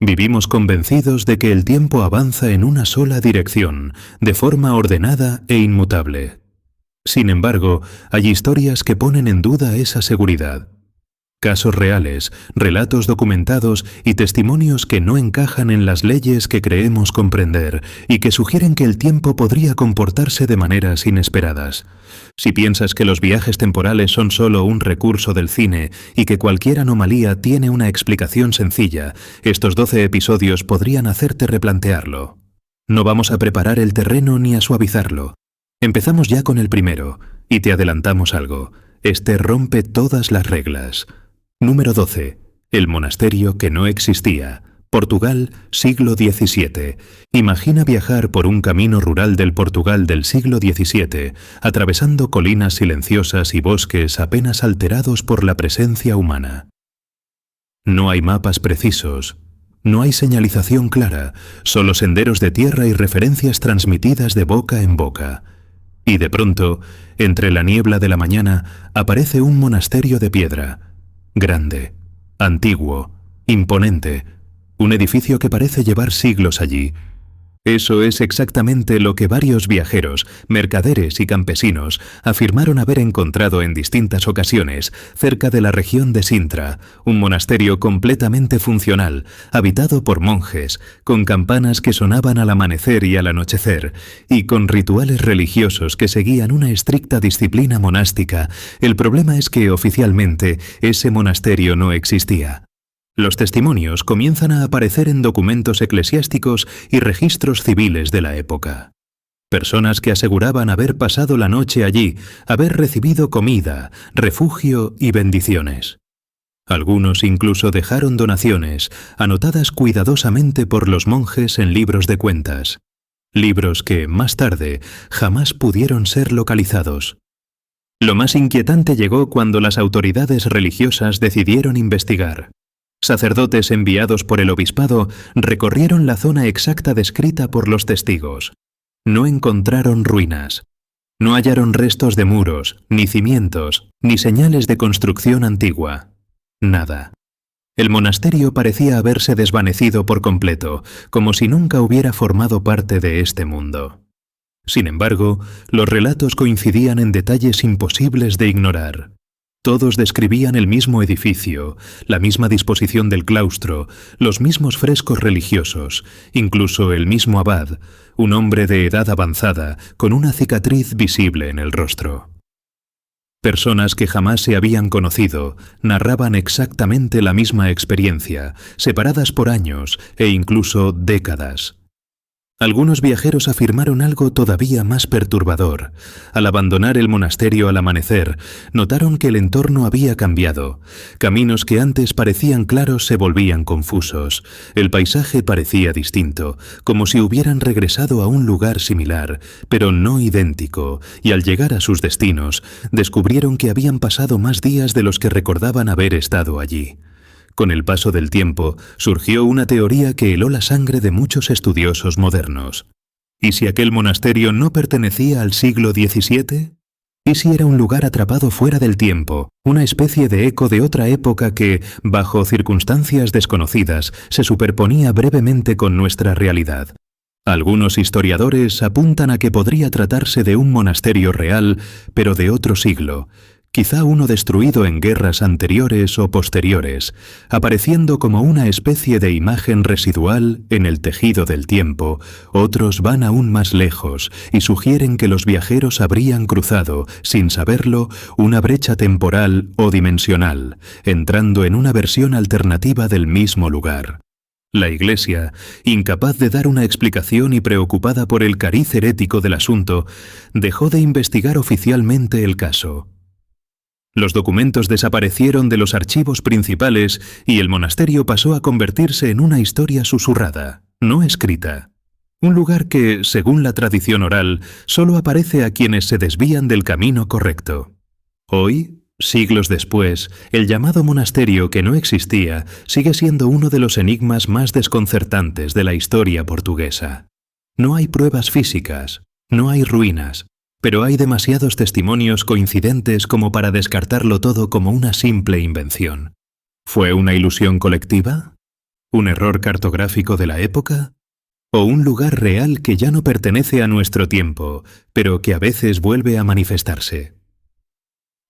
Vivimos convencidos de que el tiempo avanza en una sola dirección, de forma ordenada e inmutable. Sin embargo, hay historias que ponen en duda esa seguridad. Casos reales, relatos documentados y testimonios que no encajan en las leyes que creemos comprender y que sugieren que el tiempo podría comportarse de maneras inesperadas. Si piensas que los viajes temporales son solo un recurso del cine y que cualquier anomalía tiene una explicación sencilla, estos 12 episodios podrían hacerte replantearlo. No vamos a preparar el terreno ni a suavizarlo. Empezamos ya con el primero, y te adelantamos algo. Este rompe todas las reglas. Número 12. El monasterio que no existía. Portugal, siglo XVII. Imagina viajar por un camino rural del Portugal del siglo XVII, atravesando colinas silenciosas y bosques apenas alterados por la presencia humana. No hay mapas precisos. No hay señalización clara, solo senderos de tierra y referencias transmitidas de boca en boca. Y de pronto, entre la niebla de la mañana, aparece un monasterio de piedra. Grande, antiguo, imponente, un edificio que parece llevar siglos allí. Eso es exactamente lo que varios viajeros, mercaderes y campesinos afirmaron haber encontrado en distintas ocasiones cerca de la región de Sintra, un monasterio completamente funcional, habitado por monjes, con campanas que sonaban al amanecer y al anochecer, y con rituales religiosos que seguían una estricta disciplina monástica. El problema es que oficialmente ese monasterio no existía. Los testimonios comienzan a aparecer en documentos eclesiásticos y registros civiles de la época. Personas que aseguraban haber pasado la noche allí, haber recibido comida, refugio y bendiciones. Algunos incluso dejaron donaciones, anotadas cuidadosamente por los monjes en libros de cuentas. Libros que, más tarde, jamás pudieron ser localizados. Lo más inquietante llegó cuando las autoridades religiosas decidieron investigar. Sacerdotes enviados por el obispado recorrieron la zona exacta descrita por los testigos. No encontraron ruinas. No hallaron restos de muros, ni cimientos, ni señales de construcción antigua. Nada. El monasterio parecía haberse desvanecido por completo, como si nunca hubiera formado parte de este mundo. Sin embargo, los relatos coincidían en detalles imposibles de ignorar. Todos describían el mismo edificio, la misma disposición del claustro, los mismos frescos religiosos, incluso el mismo abad, un hombre de edad avanzada, con una cicatriz visible en el rostro. Personas que jamás se habían conocido narraban exactamente la misma experiencia, separadas por años e incluso décadas. Algunos viajeros afirmaron algo todavía más perturbador. Al abandonar el monasterio al amanecer, notaron que el entorno había cambiado. Caminos que antes parecían claros se volvían confusos. El paisaje parecía distinto, como si hubieran regresado a un lugar similar, pero no idéntico, y al llegar a sus destinos, descubrieron que habían pasado más días de los que recordaban haber estado allí. Con el paso del tiempo, surgió una teoría que heló la sangre de muchos estudiosos modernos. ¿Y si aquel monasterio no pertenecía al siglo XVII? ¿Y si era un lugar atrapado fuera del tiempo, una especie de eco de otra época que, bajo circunstancias desconocidas, se superponía brevemente con nuestra realidad? Algunos historiadores apuntan a que podría tratarse de un monasterio real, pero de otro siglo, quizá uno destruido en guerras anteriores o posteriores, apareciendo como una especie de imagen residual en el tejido del tiempo. Otros van aún más lejos y sugieren que los viajeros habrían cruzado, sin saberlo, una brecha temporal o dimensional, entrando en una versión alternativa del mismo lugar. La Iglesia, incapaz de dar una explicación y preocupada por el cariz herético del asunto, dejó de investigar oficialmente el caso. Los documentos desaparecieron de los archivos principales y el monasterio pasó a convertirse en una historia susurrada, no escrita. Un lugar que, según la tradición oral, solo aparece a quienes se desvían del camino correcto. Hoy, siglos después, el llamado monasterio que no existía sigue siendo uno de los enigmas más desconcertantes de la historia portuguesa. No hay pruebas físicas, no hay ruinas, pero hay demasiados testimonios coincidentes como para descartarlo todo como una simple invención. ¿Fue una ilusión colectiva? ¿Un error cartográfico de la época? ¿O un lugar real que ya no pertenece a nuestro tiempo, pero que a veces vuelve a manifestarse?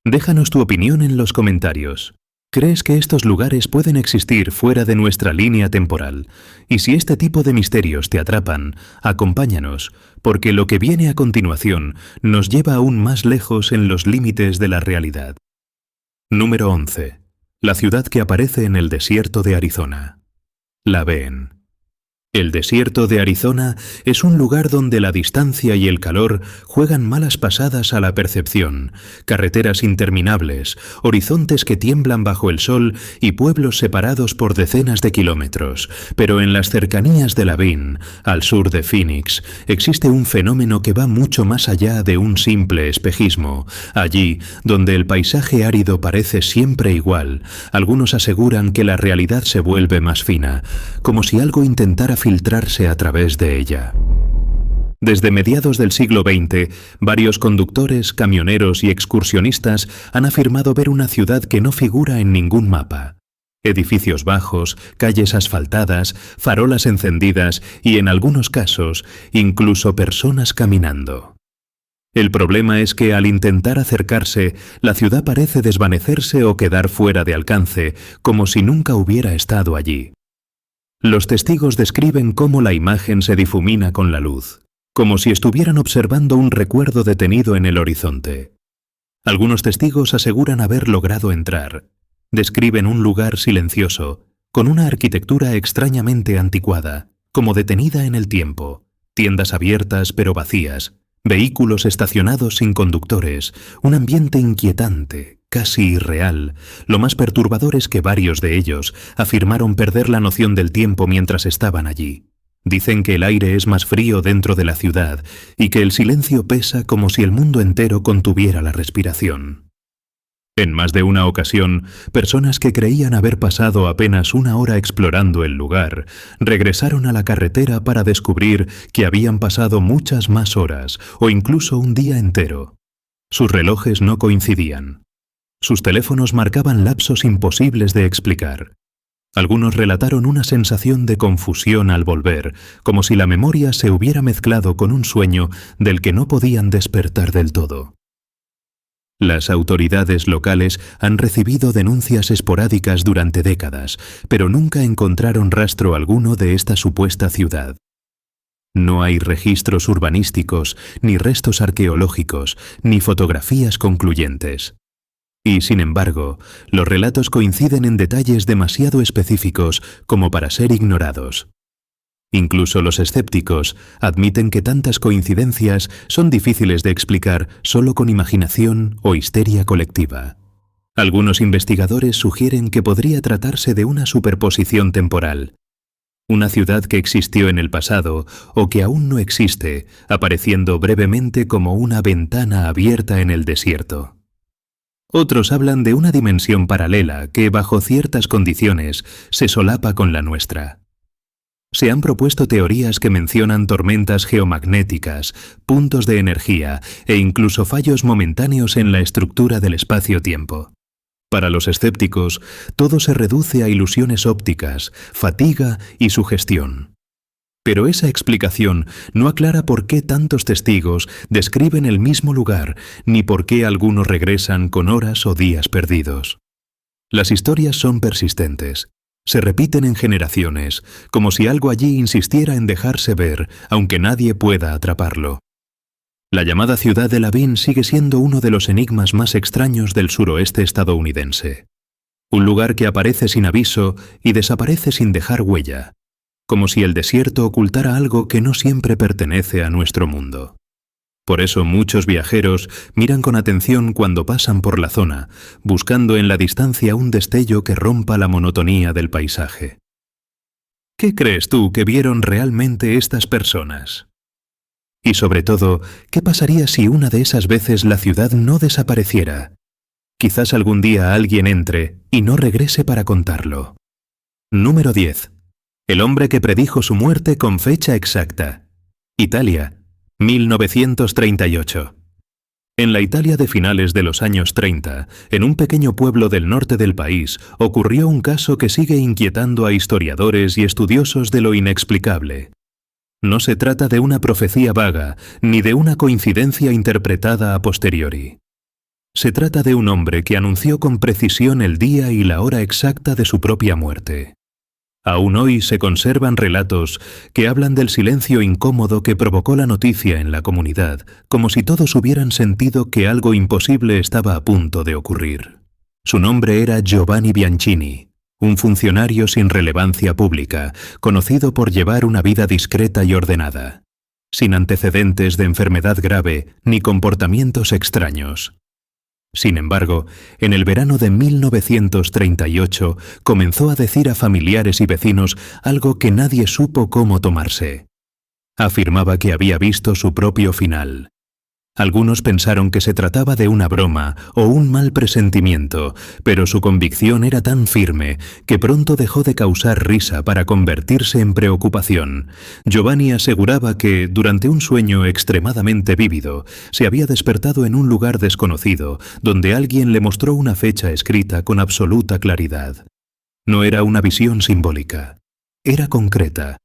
Déjanos tu opinión en los comentarios. ¿Crees que estos lugares pueden existir fuera de nuestra línea temporal? Y si este tipo de misterios te atrapan, acompáñanos, porque lo que viene a continuación nos lleva aún más lejos en los límites de la realidad. Número 11. La ciudad que aparece en el desierto de Arizona. La ven. El desierto de Arizona es un lugar donde la distancia y el calor juegan malas pasadas a la percepción, carreteras interminables, horizontes que tiemblan bajo el sol y pueblos separados por decenas de kilómetros. Pero en las cercanías de Lavin, al sur de Phoenix, existe un fenómeno que va mucho más allá de un simple espejismo. Allí, donde el paisaje árido parece siempre igual, algunos aseguran que la realidad se vuelve más fina, como si algo intentara filtrarse a través de ella. Desde mediados del siglo XX, varios conductores, camioneros y excursionistas han afirmado ver una ciudad que no figura en ningún mapa. Edificios bajos, calles asfaltadas, farolas encendidas y, en algunos casos, incluso personas caminando. El problema es que al intentar acercarse, la ciudad parece desvanecerse o quedar fuera de alcance, como si nunca hubiera estado allí. Los testigos describen cómo la imagen se difumina con la luz, como si estuvieran observando un recuerdo detenido en el horizonte. Algunos testigos aseguran haber logrado entrar. Describen un lugar silencioso, con una arquitectura extrañamente anticuada, como detenida en el tiempo, tiendas abiertas pero vacías, vehículos estacionados sin conductores, un ambiente inquietante, casi irreal. Lo más perturbador es que varios de ellos afirmaron perder la noción del tiempo mientras estaban allí. Dicen que el aire es más frío dentro de la ciudad y que el silencio pesa como si el mundo entero contuviera la respiración. En más de una ocasión, personas que creían haber pasado apenas una hora explorando el lugar, regresaron a la carretera para descubrir que habían pasado muchas más horas o incluso un día entero. Sus relojes no coincidían. Sus teléfonos marcaban lapsos imposibles de explicar. Algunos relataron una sensación de confusión al volver, como si la memoria se hubiera mezclado con un sueño del que no podían despertar del todo. Las autoridades locales han recibido denuncias esporádicas durante décadas, pero nunca encontraron rastro alguno de esta supuesta ciudad. No hay registros urbanísticos, ni restos arqueológicos, ni fotografías concluyentes. Y, sin embargo, los relatos coinciden en detalles demasiado específicos como para ser ignorados. Incluso los escépticos admiten que tantas coincidencias son difíciles de explicar solo con imaginación o histeria colectiva. Algunos investigadores sugieren que podría tratarse de una superposición temporal. Una ciudad que existió en el pasado o que aún no existe, apareciendo brevemente como una ventana abierta en el desierto. Otros hablan de una dimensión paralela que, bajo ciertas condiciones, se solapa con la nuestra. Se han propuesto teorías que mencionan tormentas geomagnéticas, puntos de energía e incluso fallos momentáneos en la estructura del espacio-tiempo. Para los escépticos, todo se reduce a ilusiones ópticas, fatiga y sugestión. Pero esa explicación no aclara por qué tantos testigos describen el mismo lugar, ni por qué algunos regresan con horas o días perdidos. Las historias son persistentes. Se repiten en generaciones, como si algo allí insistiera en dejarse ver, aunque nadie pueda atraparlo. La llamada ciudad de Lavin sigue siendo uno de los enigmas más extraños del suroeste estadounidense. Un lugar que aparece sin aviso y desaparece sin dejar huella, como si el desierto ocultara algo que no siempre pertenece a nuestro mundo. Por eso muchos viajeros miran con atención cuando pasan por la zona, buscando en la distancia un destello que rompa la monotonía del paisaje. ¿Qué crees tú que vieron realmente estas personas? Y sobre todo, ¿qué pasaría si una de esas veces la ciudad no desapareciera? Quizás algún día alguien entre y no regrese para contarlo. Número 10. El hombre que predijo su muerte con fecha exacta. Italia, 1938. En la Italia de finales de los años 30, en un pequeño pueblo del norte del país, ocurrió un caso que sigue inquietando a historiadores y estudiosos de lo inexplicable. No se trata de una profecía vaga, ni de una coincidencia interpretada a posteriori. Se trata de un hombre que anunció con precisión el día y la hora exacta de su propia muerte. Aún hoy se conservan relatos que hablan del silencio incómodo que provocó la noticia en la comunidad, como si todos hubieran sentido que algo imposible estaba a punto de ocurrir. Su nombre era Giovanni Bianchini, un funcionario sin relevancia pública, conocido por llevar una vida discreta y ordenada, sin antecedentes de enfermedad grave ni comportamientos extraños. Sin embargo, en el verano de 1938 comenzó a decir a familiares y vecinos algo que nadie supo cómo tomarse. Afirmaba que había visto su propio final. Algunos pensaron que se trataba de una broma o un mal presentimiento, pero su convicción era tan firme que pronto dejó de causar risa para convertirse en preocupación. Giovanni aseguraba que, durante un sueño extremadamente vívido, se había despertado en un lugar desconocido, donde alguien le mostró una fecha escrita con absoluta claridad. No era una visión simbólica, era concreta.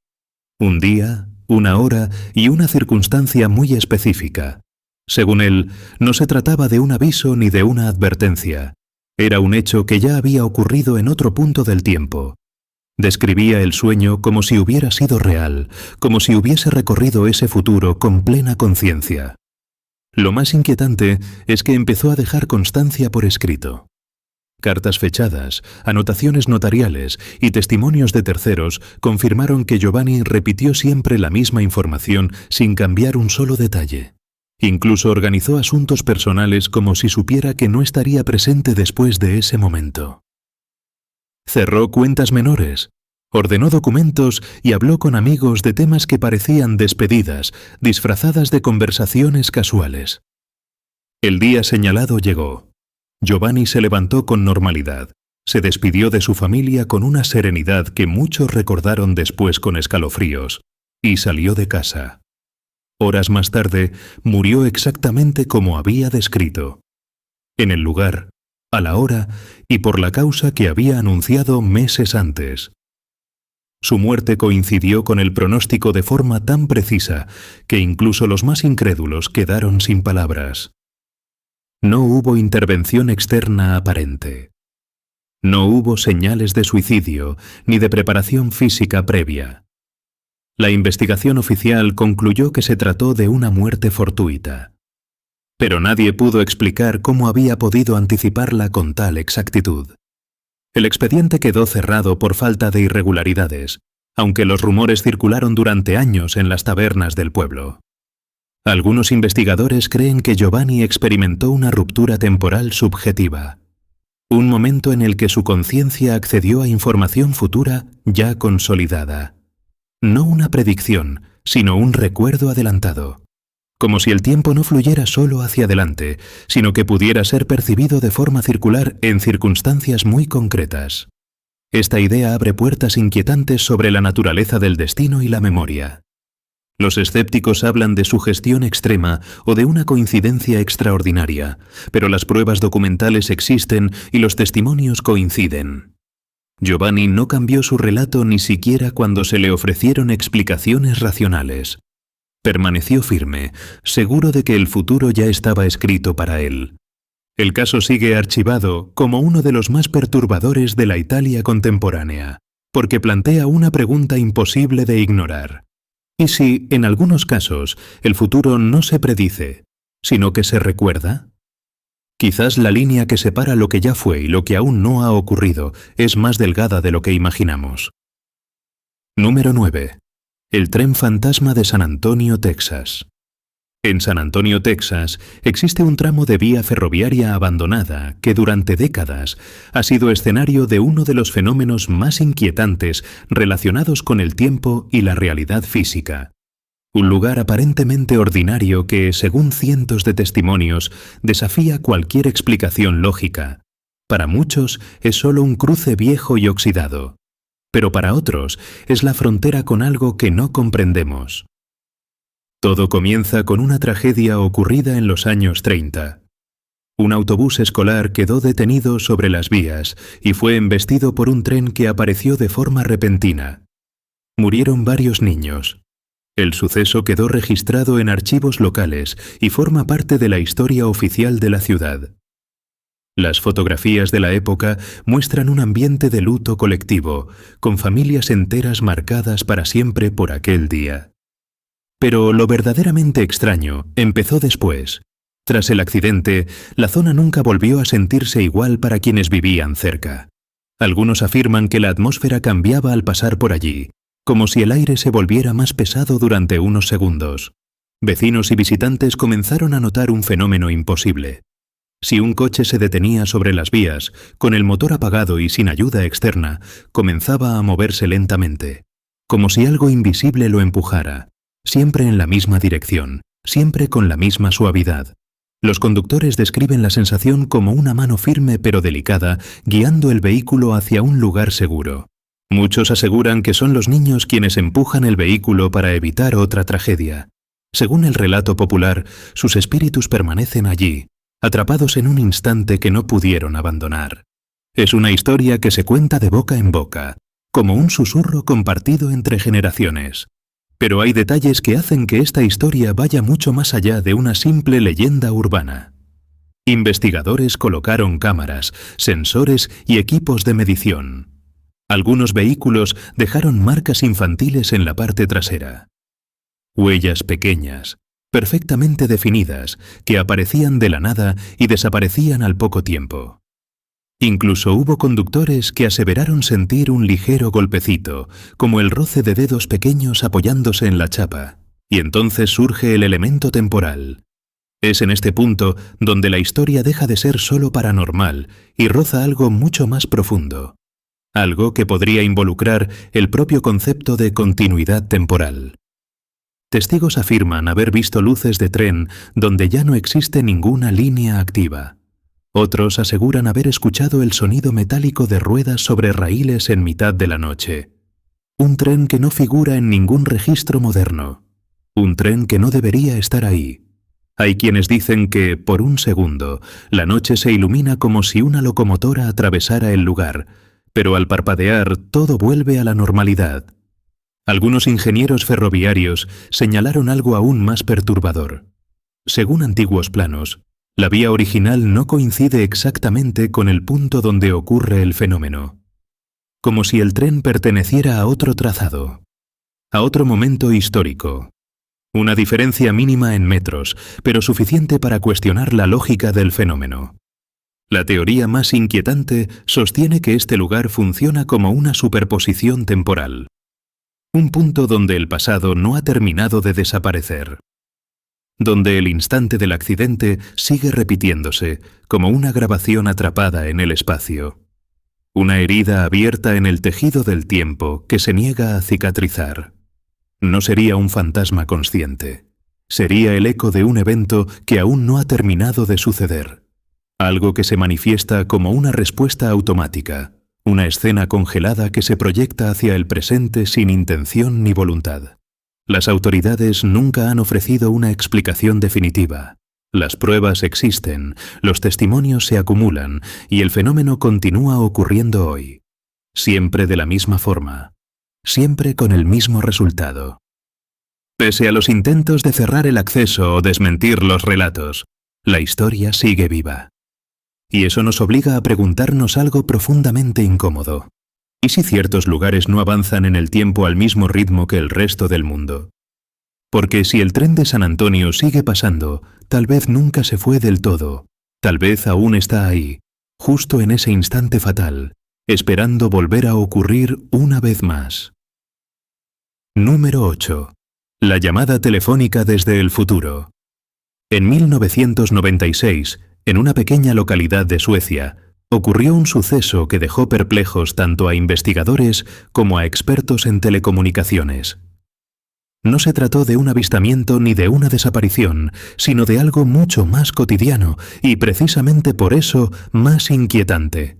Un día, una hora y una circunstancia muy específica. Según él, no se trataba de un aviso ni de una advertencia. Era un hecho que ya había ocurrido en otro punto del tiempo. Describía el sueño como si hubiera sido real, como si hubiese recorrido ese futuro con plena conciencia. Lo más inquietante es que empezó a dejar constancia por escrito. Cartas fechadas, anotaciones notariales y testimonios de terceros confirmaron que Giovanni repitió siempre la misma información sin cambiar un solo detalle. Incluso organizó asuntos personales como si supiera que no estaría presente después de ese momento. Cerró cuentas menores, ordenó documentos y habló con amigos de temas que parecían despedidas, disfrazadas de conversaciones casuales. El día señalado llegó. Giovanni se levantó con normalidad, se despidió de su familia con una serenidad que muchos recordaron después con escalofríos, y salió de casa. Horas más tarde, murió exactamente como había descrito. En el lugar, a la hora y por la causa que había anunciado meses antes. Su muerte coincidió con el pronóstico de forma tan precisa que incluso los más incrédulos quedaron sin palabras. No hubo intervención externa aparente. No hubo señales de suicidio ni de preparación física previa. La investigación oficial concluyó que se trató de una muerte fortuita. Pero nadie pudo explicar cómo había podido anticiparla con tal exactitud. El expediente quedó cerrado por falta de irregularidades, aunque los rumores circularon durante años en las tabernas del pueblo. Algunos investigadores creen que Giovanni experimentó una ruptura temporal subjetiva, un momento en el que su conciencia accedió a información futura ya consolidada. No una predicción, sino un recuerdo adelantado. Como si el tiempo no fluyera solo hacia adelante, sino que pudiera ser percibido de forma circular en circunstancias muy concretas. Esta idea abre puertas inquietantes sobre la naturaleza del destino y la memoria. Los escépticos hablan de sugestión extrema o de una coincidencia extraordinaria, pero las pruebas documentales existen y los testimonios coinciden. Giovanni no cambió su relato ni siquiera cuando se le ofrecieron explicaciones racionales. Permaneció firme, seguro de que el futuro ya estaba escrito para él. El caso sigue archivado como uno de los más perturbadores de la Italia contemporánea, porque plantea una pregunta imposible de ignorar. ¿Y si, en algunos casos, el futuro no se predice, sino que se recuerda? Quizás la línea que separa lo que ya fue y lo que aún no ha ocurrido es más delgada de lo que imaginamos. Número 9. El tren fantasma de San Antonio, Texas. En San Antonio, Texas, existe un tramo de vía ferroviaria abandonada que durante décadas ha sido escenario de uno de los fenómenos más inquietantes relacionados con el tiempo y la realidad física. Un lugar aparentemente ordinario que, según cientos de testimonios, desafía cualquier explicación lógica. Para muchos es solo un cruce viejo y oxidado, pero para otros es la frontera con algo que no comprendemos. Todo comienza con una tragedia ocurrida en los años 30. Un autobús escolar quedó detenido sobre las vías y fue embestido por un tren que apareció de forma repentina. Murieron varios niños. El suceso quedó registrado en archivos locales y forma parte de la historia oficial de la ciudad. Las fotografías de la época muestran un ambiente de luto colectivo, con familias enteras marcadas para siempre por aquel día. Pero lo verdaderamente extraño empezó después. Tras el accidente, la zona nunca volvió a sentirse igual para quienes vivían cerca. Algunos afirman que la atmósfera cambiaba al pasar por allí, como si el aire se volviera más pesado durante unos segundos. Vecinos y visitantes comenzaron a notar un fenómeno imposible. Si un coche se detenía sobre las vías, con el motor apagado y sin ayuda externa, comenzaba a moverse lentamente, como si algo invisible lo empujara, siempre en la misma dirección, siempre con la misma suavidad. Los conductores describen la sensación como una mano firme pero delicada guiando el vehículo hacia un lugar seguro. Muchos aseguran que son los niños quienes empujan el vehículo para evitar otra tragedia. Según el relato popular, sus espíritus permanecen allí, atrapados en un instante que no pudieron abandonar. Es una historia que se cuenta de boca en boca, como un susurro compartido entre generaciones. Pero hay detalles que hacen que esta historia vaya mucho más allá de una simple leyenda urbana. Investigadores colocaron cámaras, sensores y equipos de medición. Algunos vehículos dejaron marcas infantiles en la parte trasera. Huellas pequeñas, perfectamente definidas, que aparecían de la nada y desaparecían al poco tiempo. Incluso hubo conductores que aseveraron sentir un ligero golpecito, como el roce de dedos pequeños apoyándose en la chapa, y entonces surge el elemento temporal. Es en este punto donde la historia deja de ser solo paranormal y roza algo mucho más profundo, algo que podría involucrar el propio concepto de continuidad temporal. Testigos afirman haber visto luces de tren donde ya no existe ninguna línea activa. Otros aseguran haber escuchado el sonido metálico de ruedas sobre raíles en mitad de la noche. Un tren que no figura en ningún registro moderno. Un tren que no debería estar ahí. Hay quienes dicen que, por un segundo, la noche se ilumina como si una locomotora atravesara el lugar, pero al parpadear todo vuelve a la normalidad. Algunos ingenieros ferroviarios señalaron algo aún más perturbador. Según antiguos planos, la vía original no coincide exactamente con el punto donde ocurre el fenómeno. Como si el tren perteneciera a otro trazado, a otro momento histórico. Una diferencia mínima en metros, pero suficiente para cuestionar la lógica del fenómeno. La teoría más inquietante sostiene que este lugar funciona como una superposición temporal. Un punto donde el pasado no ha terminado de desaparecer. Donde el instante del accidente sigue repitiéndose, como una grabación atrapada en el espacio. Una herida abierta en el tejido del tiempo que se niega a cicatrizar. No sería un fantasma consciente. Sería el eco de un evento que aún no ha terminado de suceder. Algo que se manifiesta como una respuesta automática. Una escena congelada que se proyecta hacia el presente sin intención ni voluntad. Las autoridades nunca han ofrecido una explicación definitiva. Las pruebas existen, los testimonios se acumulan y el fenómeno continúa ocurriendo hoy. Siempre de la misma forma. Siempre con el mismo resultado. Pese a los intentos de cerrar el acceso o desmentir los relatos, la historia sigue viva. Y eso nos obliga a preguntarnos algo profundamente incómodo. ¿Y si ciertos lugares no avanzan en el tiempo al mismo ritmo que el resto del mundo? Porque si el tren de San Antonio sigue pasando, tal vez nunca se fue del todo. Tal vez aún está ahí, justo en ese instante fatal, esperando volver a ocurrir una vez más. Número 8. La llamada telefónica desde el futuro. En 1996, en una pequeña localidad de Suecia, ocurrió un suceso que dejó perplejos tanto a investigadores como a expertos en telecomunicaciones. No se trató de un avistamiento ni de una desaparición, sino de algo mucho más cotidiano y precisamente por eso más inquietante.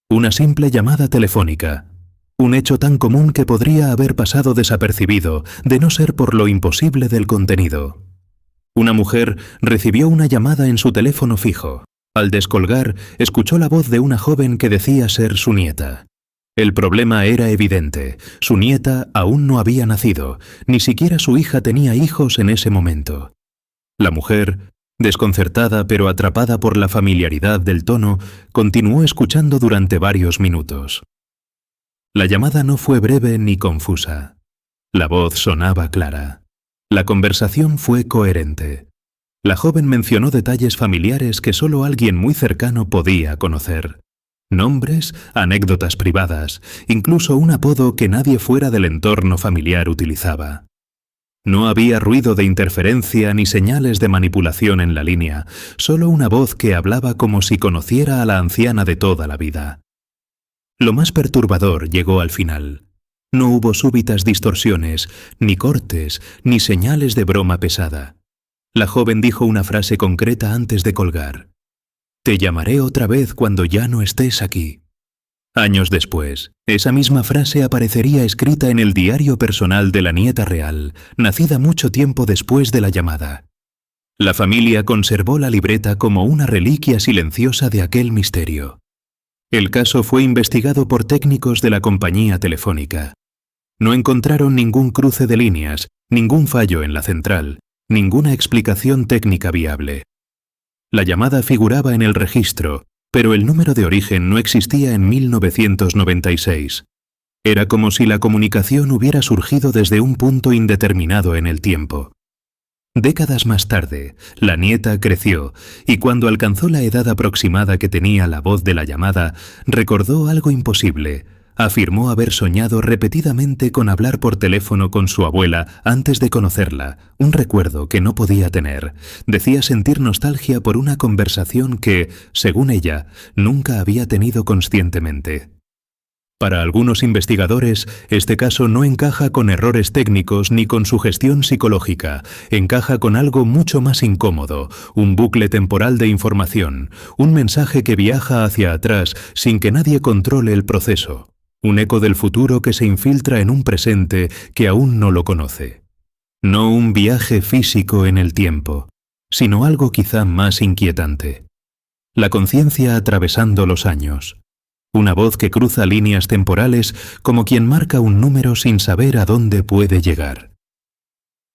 Una simple llamada telefónica. Un hecho tan común que podría haber pasado desapercibido de no ser por lo imposible del contenido. Una mujer recibió una llamada en su teléfono fijo. Al descolgar, escuchó la voz de una joven que decía ser su nieta. El problema era evidente. Su nieta aún no había nacido, ni siquiera su hija tenía hijos en ese momento. La mujer, desconcertada pero atrapada por la familiaridad del tono, continuó escuchando durante varios minutos. La llamada no fue breve ni confusa. La voz sonaba clara. La conversación fue coherente. La joven mencionó detalles familiares que solo alguien muy cercano podía conocer. Nombres, anécdotas privadas, incluso un apodo que nadie fuera del entorno familiar utilizaba. No había ruido de interferencia ni señales de manipulación en la línea, solo una voz que hablaba como si conociera a la anciana de toda la vida. Lo más perturbador llegó al final. No hubo súbitas distorsiones, ni cortes, ni señales de broma pesada. La joven dijo una frase concreta antes de colgar. «Te llamaré otra vez cuando ya no estés aquí». Años después, esa misma frase aparecería escrita en el diario personal de la nieta real, nacida mucho tiempo después de la llamada. La familia conservó la libreta como una reliquia silenciosa de aquel misterio. El caso fue investigado por técnicos de la compañía telefónica. No encontraron ningún cruce de líneas, ningún fallo en la central, ninguna explicación técnica viable. La llamada figuraba en el registro, pero el número de origen no existía en 1996. Era como si la comunicación hubiera surgido desde un punto indeterminado en el tiempo. Décadas más tarde, la nieta creció y cuando alcanzó la edad aproximada que tenía la voz de la llamada, recordó algo imposible. Afirmó haber soñado repetidamente con hablar por teléfono con su abuela antes de conocerla, un recuerdo que no podía tener. Decía sentir nostalgia por una conversación que, según ella, nunca había tenido conscientemente. Para algunos investigadores, este caso no encaja con errores técnicos ni con sugestión psicológica, encaja con algo mucho más incómodo, un bucle temporal de información, un mensaje que viaja hacia atrás sin que nadie controle el proceso, un eco del futuro que se infiltra en un presente que aún no lo conoce. No un viaje físico en el tiempo, sino algo quizá más inquietante. La conciencia atravesando los años. Una voz que cruza líneas temporales como quien marca un número sin saber a dónde puede llegar.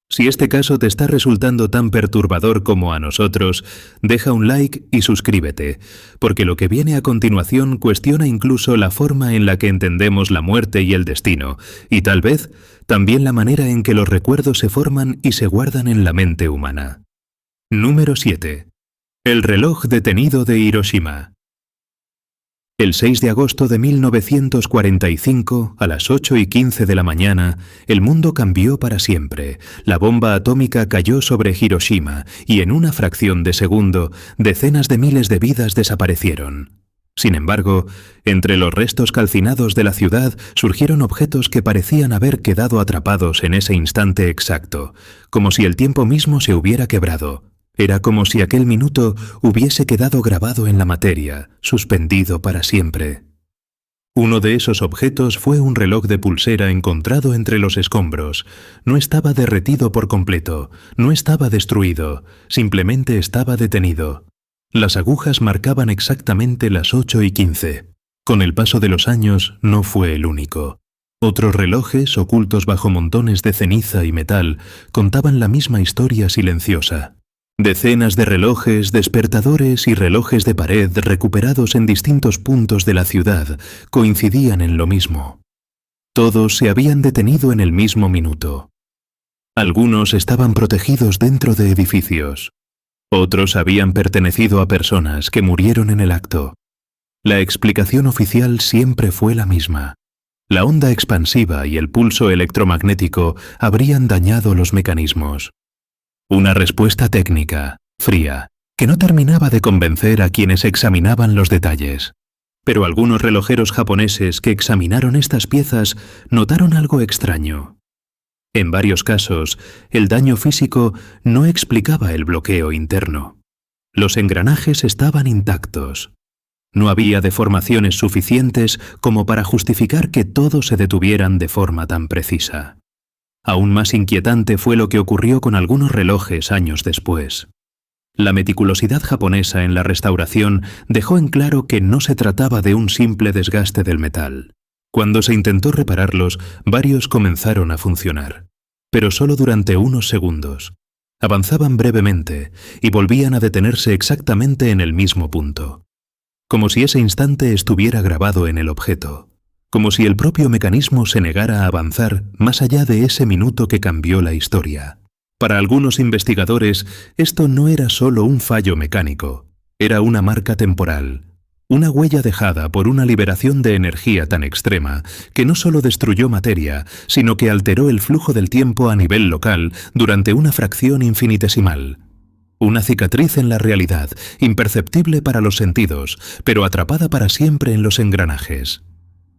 Si este caso te está resultando tan perturbador como a nosotros, deja un like y suscríbete, porque lo que viene a continuación cuestiona incluso la forma en la que entendemos la muerte y el destino, y tal vez también la manera en que los recuerdos se forman y se guardan en la mente humana. Número 7. El reloj detenido de Hiroshima. El 6 de agosto de 1945, a las 8:15 de la mañana, el mundo cambió para siempre. La bomba atómica cayó sobre Hiroshima y en una fracción de segundo, decenas de miles de vidas desaparecieron. Sin embargo, entre los restos calcinados de la ciudad surgieron objetos que parecían haber quedado atrapados en ese instante exacto, como si el tiempo mismo se hubiera quebrado. Era como si aquel minuto hubiese quedado grabado en la materia, suspendido para siempre. Uno de esos objetos fue un reloj de pulsera encontrado entre los escombros. No estaba derretido por completo, no estaba destruido, simplemente estaba detenido. Las agujas marcaban exactamente las 8:15. Con el paso de los años no fue el único. Otros relojes, ocultos bajo montones de ceniza y metal, contaban la misma historia silenciosa. Decenas de relojes, despertadores y relojes de pared recuperados en distintos puntos de la ciudad coincidían en lo mismo. Todos se habían detenido en el mismo minuto. Algunos estaban protegidos dentro de edificios. Otros habían pertenecido a personas que murieron en el acto. La explicación oficial siempre fue la misma. La onda expansiva y el pulso electromagnético habrían dañado los mecanismos. Una respuesta técnica, fría, que no terminaba de convencer a quienes examinaban los detalles. Pero algunos relojeros japoneses que examinaron estas piezas notaron algo extraño. En varios casos, el daño físico no explicaba el bloqueo interno. Los engranajes estaban intactos. No había deformaciones suficientes como para justificar que todos se detuvieran de forma tan precisa. Aún más inquietante fue lo que ocurrió con algunos relojes años después. La meticulosidad japonesa en la restauración dejó en claro que no se trataba de un simple desgaste del metal. Cuando se intentó repararlos, varios comenzaron a funcionar, pero solo durante unos segundos. Avanzaban brevemente y volvían a detenerse exactamente en el mismo punto. Como si ese instante estuviera grabado en el objeto. Como si el propio mecanismo se negara a avanzar más allá de ese minuto que cambió la historia. Para algunos investigadores, esto no era solo un fallo mecánico, era una marca temporal, una huella dejada por una liberación de energía tan extrema que no solo destruyó materia, sino que alteró el flujo del tiempo a nivel local durante una fracción infinitesimal. Una cicatriz en la realidad, imperceptible para los sentidos, pero atrapada para siempre en los engranajes.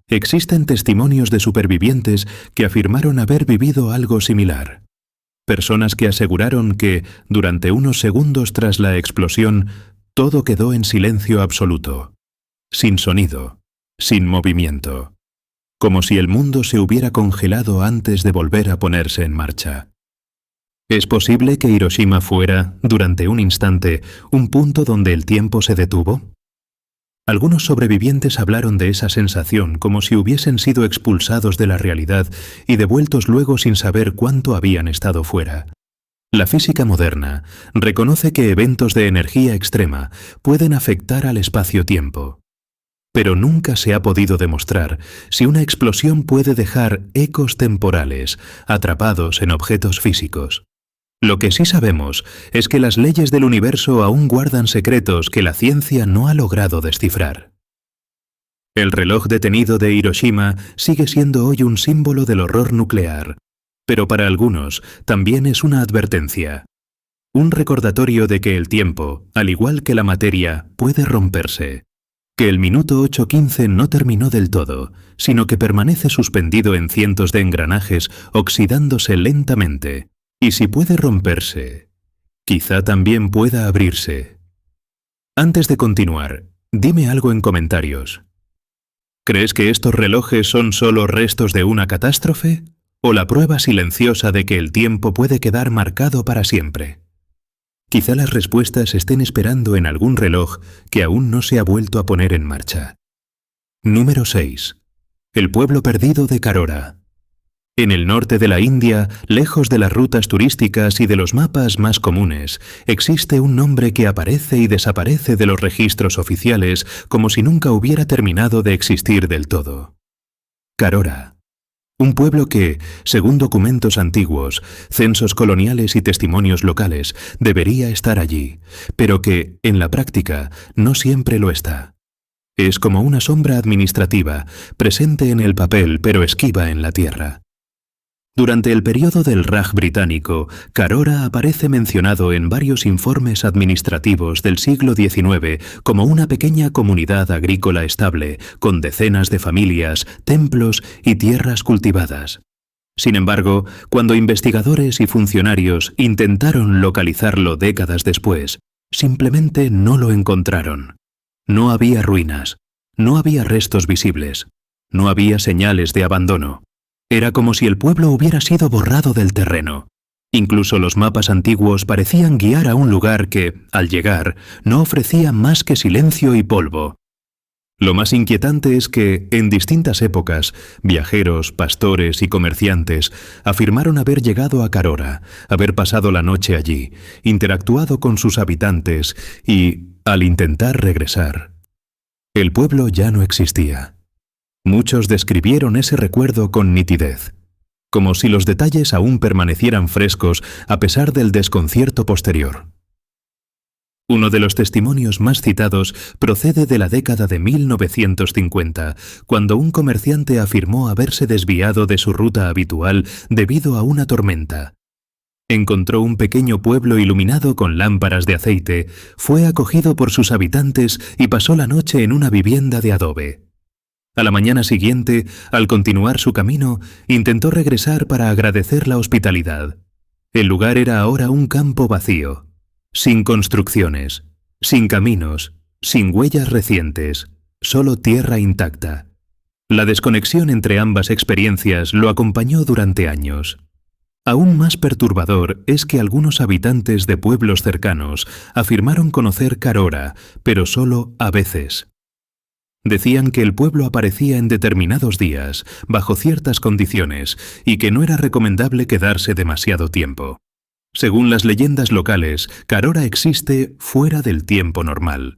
Existen testimonios de supervivientes que afirmaron haber vivido algo similar. Personas que aseguraron que, durante unos segundos tras la explosión, todo quedó en silencio absoluto. Sin sonido, sin movimiento. Como si el mundo se hubiera congelado antes de volver a ponerse en marcha. ¿Es posible que Hiroshima fuera, durante un instante, un punto donde el tiempo se detuvo? Algunos sobrevivientes hablaron de esa sensación como si hubiesen sido expulsados de la realidad y devueltos luego sin saber cuánto habían estado fuera. La física moderna reconoce que eventos de energía extrema pueden afectar al espacio-tiempo. Pero nunca se ha podido demostrar si una explosión puede dejar ecos temporales atrapados en objetos físicos. Lo que sí sabemos es que las leyes del universo aún guardan secretos que la ciencia no ha logrado descifrar. El reloj detenido de Hiroshima sigue siendo hoy un símbolo del horror nuclear, pero para algunos también es una advertencia. Un recordatorio de que el tiempo, al igual que la materia, puede romperse. Que el minuto 8:15 no terminó del todo, sino que permanece suspendido en cientos de engranajes oxidándose lentamente. Y si puede romperse, quizá también pueda abrirse. Antes de continuar, dime algo en comentarios. ¿Crees que estos relojes son solo restos de una catástrofe? ¿O la prueba silenciosa de que el tiempo puede quedar marcado para siempre? Quizá las respuestas estén esperando en algún reloj que aún no se ha vuelto a poner en marcha. Número 6. El pueblo perdido de Karora. En el norte de la India, lejos de las rutas turísticas y de los mapas más comunes, existe un nombre que aparece y desaparece de los registros oficiales como si nunca hubiera terminado de existir del todo. Karora. Un pueblo que, según documentos antiguos, censos coloniales y testimonios locales, debería estar allí, pero que, en la práctica, no siempre lo está. Es como una sombra administrativa, presente en el papel pero esquiva en la tierra. Durante el periodo del Raj británico, Karora aparece mencionado en varios informes administrativos del siglo XIX como una pequeña comunidad agrícola estable, con decenas de familias, templos y tierras cultivadas. Sin embargo, cuando investigadores y funcionarios intentaron localizarlo décadas después, simplemente no lo encontraron. No había ruinas, no había restos visibles, no había señales de abandono. Era como si el pueblo hubiera sido borrado del terreno. Incluso los mapas antiguos parecían guiar a un lugar que, al llegar, no ofrecía más que silencio y polvo. Lo más inquietante es que, en distintas épocas, viajeros, pastores y comerciantes afirmaron haber llegado a Karora, haber pasado la noche allí, interactuado con sus habitantes y, al intentar regresar, el pueblo ya no existía. Muchos describieron ese recuerdo con nitidez, como si los detalles aún permanecieran frescos a pesar del desconcierto posterior. Uno de los testimonios más citados procede de la década de 1950, cuando un comerciante afirmó haberse desviado de su ruta habitual debido a una tormenta. Encontró un pequeño pueblo iluminado con lámparas de aceite, fue acogido por sus habitantes y pasó la noche en una vivienda de adobe. A la mañana siguiente, al continuar su camino, intentó regresar para agradecer la hospitalidad. El lugar era ahora un campo vacío, sin construcciones, sin caminos sin huellas recientes, solo tierra intacta. La desconexión entre ambas experiencias lo acompañó durante años. Aún más perturbador es que algunos habitantes de pueblos cercanos afirmaron conocer Carora, pero solo a veces. Decían que el pueblo aparecía en determinados días, bajo ciertas condiciones, y que no era recomendable quedarse demasiado tiempo. Según las leyendas locales, Carora existe fuera del tiempo normal.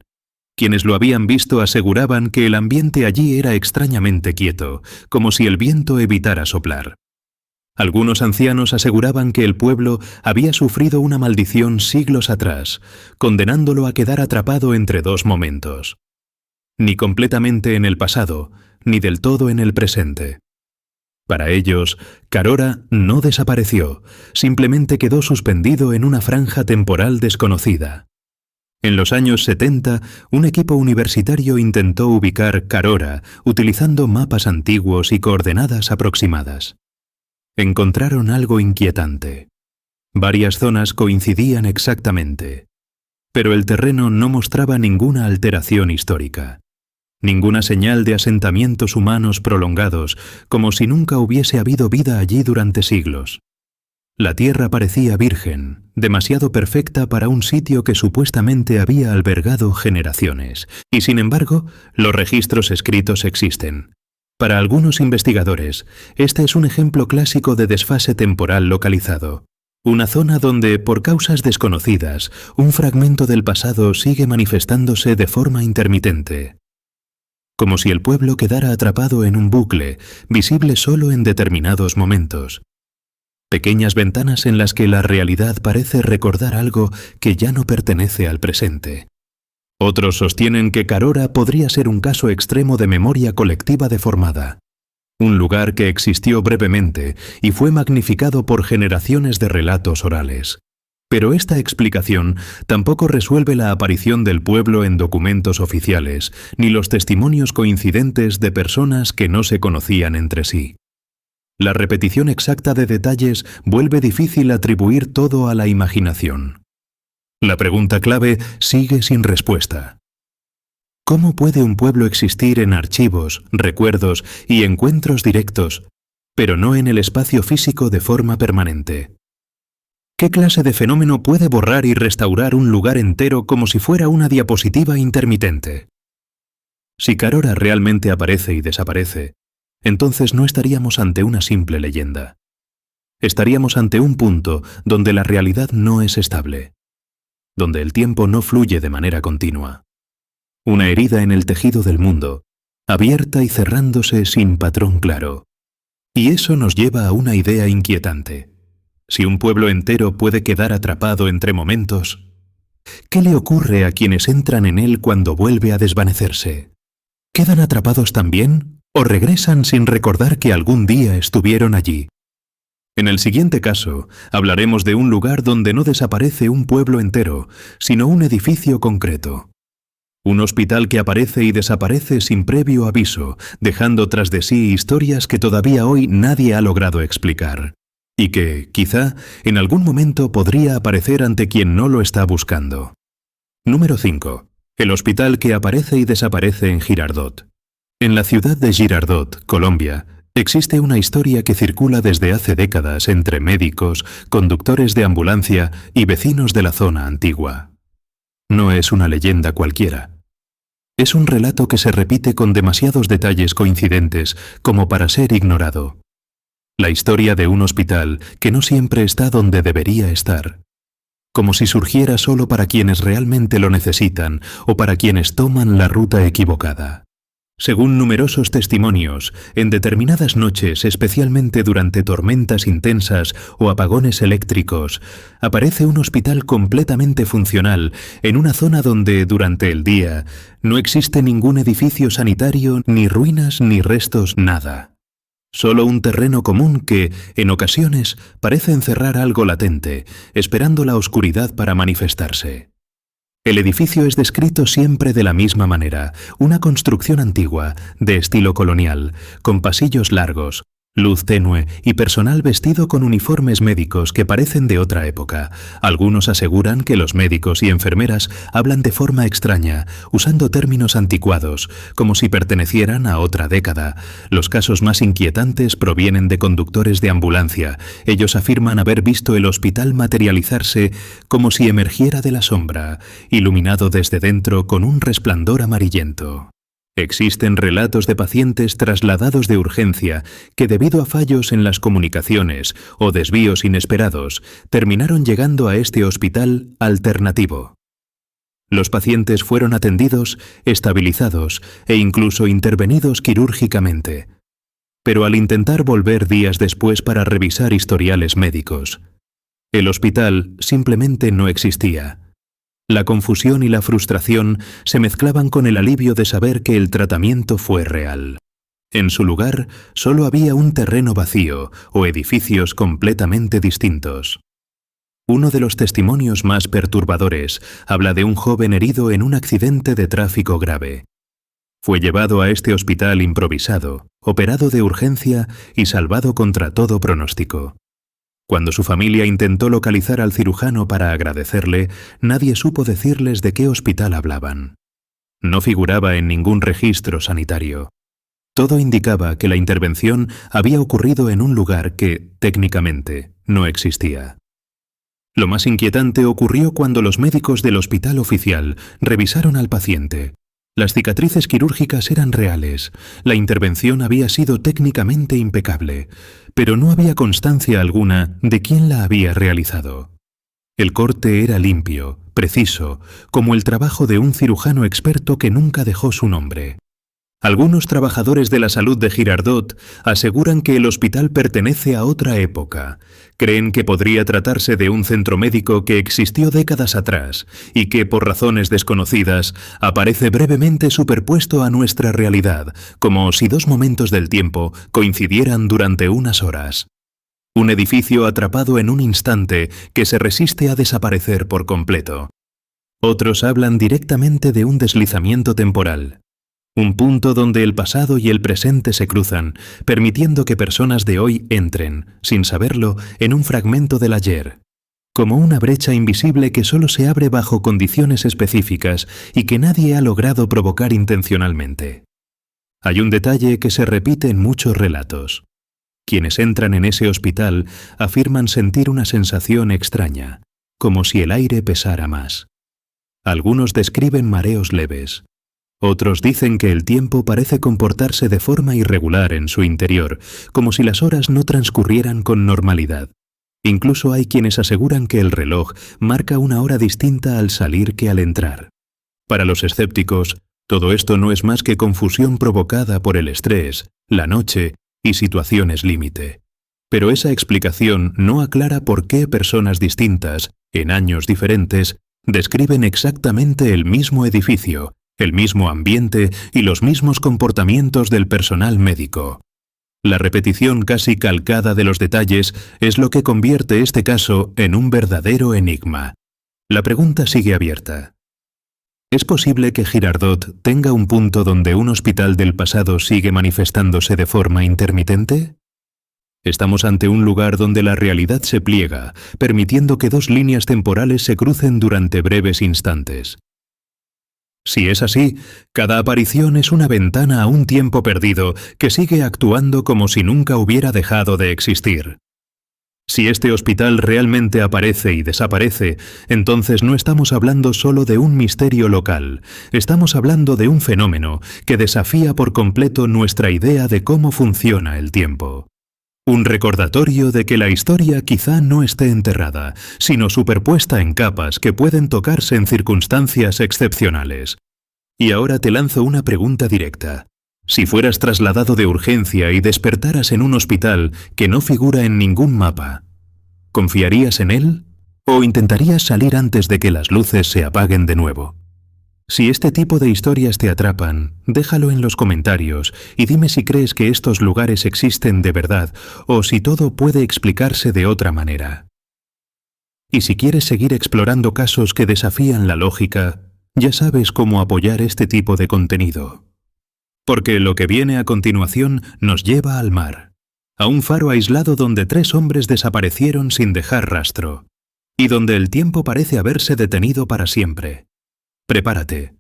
Quienes lo habían visto aseguraban que el ambiente allí era extrañamente quieto, como si el viento evitara soplar. Algunos ancianos aseguraban que el pueblo había sufrido una maldición siglos atrás, condenándolo a quedar atrapado entre dos momentos. Ni completamente en el pasado, ni del todo en el presente. Para ellos, Carora no desapareció, simplemente quedó suspendido en una franja temporal desconocida. En los años 70, un equipo universitario intentó ubicar Carora utilizando mapas antiguos y coordenadas aproximadas. Encontraron algo inquietante. Varias zonas coincidían exactamente, pero el terreno no mostraba ninguna alteración histórica. Ninguna señal de asentamientos humanos prolongados, como si nunca hubiese habido vida allí durante siglos. La tierra parecía virgen, demasiado perfecta para un sitio que supuestamente había albergado generaciones. Y sin embargo, los registros escritos existen. Para algunos investigadores, este es un ejemplo clásico de desfase temporal localizado. Una zona donde, por causas desconocidas, un fragmento del pasado sigue manifestándose de forma intermitente. Como si el pueblo quedara atrapado en un bucle, visible solo en determinados momentos. Pequeñas ventanas en las que la realidad parece recordar algo que ya no pertenece al presente. Otros sostienen que Carora podría ser un caso extremo de memoria colectiva deformada. Un lugar que existió brevemente y fue magnificado por generaciones de relatos orales. Pero esta explicación tampoco resuelve la aparición del pueblo en documentos oficiales, ni los testimonios coincidentes de personas que no se conocían entre sí. La repetición exacta de detalles vuelve difícil atribuir todo a la imaginación. La pregunta clave sigue sin respuesta. ¿Cómo puede un pueblo existir en archivos, recuerdos y encuentros directos, pero no en el espacio físico de forma permanente? ¿Qué clase de fenómeno puede borrar y restaurar un lugar entero como si fuera una diapositiva intermitente? Si Carora realmente aparece y desaparece, entonces no estaríamos ante una simple leyenda. Estaríamos ante un punto donde la realidad no es estable, donde el tiempo no fluye de manera continua. Una herida en el tejido del mundo, abierta y cerrándose sin patrón claro. Y eso nos lleva a una idea inquietante. Si un pueblo entero puede quedar atrapado entre momentos, ¿qué le ocurre a quienes entran en él cuando vuelve a desvanecerse? ¿Quedan atrapados también o regresan sin recordar que algún día estuvieron allí? En el siguiente caso, hablaremos de un lugar donde no desaparece un pueblo entero, sino un edificio concreto. Un hospital que aparece y desaparece sin previo aviso, dejando tras de sí historias que todavía hoy nadie ha logrado explicar. Y que, quizá, en algún momento podría aparecer ante quien no lo está buscando. Número 5. El hospital que aparece y desaparece en Girardot. En la ciudad de Girardot, Colombia, existe una historia que circula desde hace décadas entre médicos, conductores de ambulancia y vecinos de la zona antigua. No es una leyenda cualquiera. Es un relato que se repite con demasiados detalles coincidentes como para ser ignorado. La historia de un hospital que no siempre está donde debería estar. Como si surgiera solo para quienes realmente lo necesitan o para quienes toman la ruta equivocada. Según numerosos testimonios, en determinadas noches, especialmente durante tormentas intensas o apagones eléctricos, aparece un hospital completamente funcional en una zona donde, durante el día, no existe ningún edificio sanitario, ni ruinas, ni restos, nada. Solo un terreno común que, en ocasiones, parece encerrar algo latente, esperando la oscuridad para manifestarse. El edificio es descrito siempre de la misma manera, una construcción antigua, de estilo colonial, con pasillos largos, Luz tenue y personal vestido con uniformes médicos que parecen de otra época. Algunos aseguran que los médicos y enfermeras hablan de forma extraña, usando términos anticuados, como si pertenecieran a otra década. Los casos más inquietantes provienen de conductores de ambulancia. Ellos afirman haber visto el hospital materializarse como si emergiera de la sombra, iluminado desde dentro con un resplandor amarillento. Existen relatos de pacientes trasladados de urgencia que debido a fallos en las comunicaciones o desvíos inesperados terminaron llegando a este hospital alternativo. Los pacientes fueron atendidos, estabilizados e incluso intervenidos quirúrgicamente. Pero al intentar volver días después para revisar historiales médicos, el hospital simplemente no existía. La confusión y la frustración se mezclaban con el alivio de saber que el tratamiento fue real. En su lugar, solo había un terreno vacío o edificios completamente distintos. Uno de los testimonios más perturbadores habla de un joven herido en un accidente de tráfico grave. Fue llevado a este hospital improvisado, operado de urgencia y salvado contra todo pronóstico. Cuando su familia intentó localizar al cirujano para agradecerle, nadie supo decirles de qué hospital hablaban. No figuraba en ningún registro sanitario. Todo indicaba que la intervención había ocurrido en un lugar que, técnicamente, no existía. Lo más inquietante ocurrió cuando los médicos del hospital oficial revisaron al paciente. Las cicatrices quirúrgicas eran reales, la intervención había sido técnicamente impecable, pero no había constancia alguna de quién la había realizado. El corte era limpio, preciso, como el trabajo de un cirujano experto que nunca dejó su nombre. Algunos trabajadores de la salud de Girardot aseguran que el hospital pertenece a otra época. Creen que podría tratarse de un centro médico que existió décadas atrás y que, por razones desconocidas, aparece brevemente superpuesto a nuestra realidad, como si dos momentos del tiempo coincidieran durante unas horas. Un edificio atrapado en un instante que se resiste a desaparecer por completo. Otros hablan directamente de un deslizamiento temporal. Un punto donde el pasado y el presente se cruzan, permitiendo que personas de hoy entren, sin saberlo, en un fragmento del ayer. Como una brecha invisible que solo se abre bajo condiciones específicas y que nadie ha logrado provocar intencionalmente. Hay un detalle que se repite en muchos relatos. Quienes entran en ese hospital afirman sentir una sensación extraña, como si el aire pesara más. Algunos describen mareos leves. Otros dicen que el tiempo parece comportarse de forma irregular en su interior, como si las horas no transcurrieran con normalidad. Incluso hay quienes aseguran que el reloj marca una hora distinta al salir que al entrar. Para los escépticos, todo esto no es más que confusión provocada por el estrés, la noche y situaciones límite. Pero esa explicación no aclara por qué personas distintas, en años diferentes, describen exactamente el mismo edificio, el mismo ambiente y los mismos comportamientos del personal médico. La repetición casi calcada de los detalles es lo que convierte este caso en un verdadero enigma. La pregunta sigue abierta. ¿Es posible que Girardot tenga un punto donde un hospital del pasado sigue manifestándose de forma intermitente? Estamos ante un lugar donde la realidad se pliega, permitiendo que dos líneas temporales se crucen durante breves instantes. Si es así, cada aparición es una ventana a un tiempo perdido que sigue actuando como si nunca hubiera dejado de existir. Si este hospital realmente aparece y desaparece, entonces no estamos hablando solo de un misterio local, estamos hablando de un fenómeno que desafía por completo nuestra idea de cómo funciona el tiempo. Un recordatorio de que la historia quizá no esté enterrada, sino superpuesta en capas que pueden tocarse en circunstancias excepcionales. Y ahora te lanzo una pregunta directa. Si fueras trasladado de urgencia y despertaras en un hospital que no figura en ningún mapa, ¿confiarías en él? ¿O intentarías salir antes de que las luces se apaguen de nuevo? Si este tipo de historias te atrapan, déjalo en los comentarios y dime si crees que estos lugares existen de verdad o si todo puede explicarse de otra manera. Y si quieres seguir explorando casos que desafían la lógica, ya sabes cómo apoyar este tipo de contenido. Porque lo que viene a continuación nos lleva al mar, a un faro aislado donde 3 hombres desaparecieron sin dejar rastro, y donde el tiempo parece haberse detenido para siempre. Prepárate.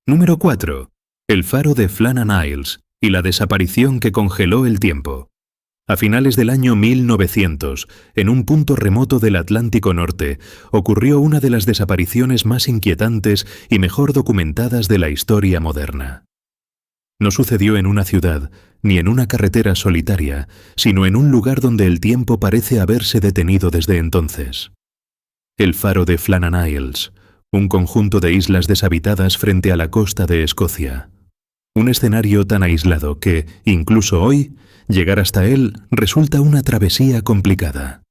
Número 4. El faro de Flannan Isles y la desaparición que congeló el tiempo. A finales del año 1900, en un punto remoto del Atlántico Norte, ocurrió una de las desapariciones más inquietantes y mejor documentadas de la historia moderna. No sucedió en una ciudad, ni en una carretera solitaria, sino en un lugar donde el tiempo parece haberse detenido desde entonces. El faro de Flannan Isles, un conjunto de islas deshabitadas frente a la costa de Escocia. Un escenario tan aislado que, incluso hoy, llegar hasta él resulta una travesía complicada.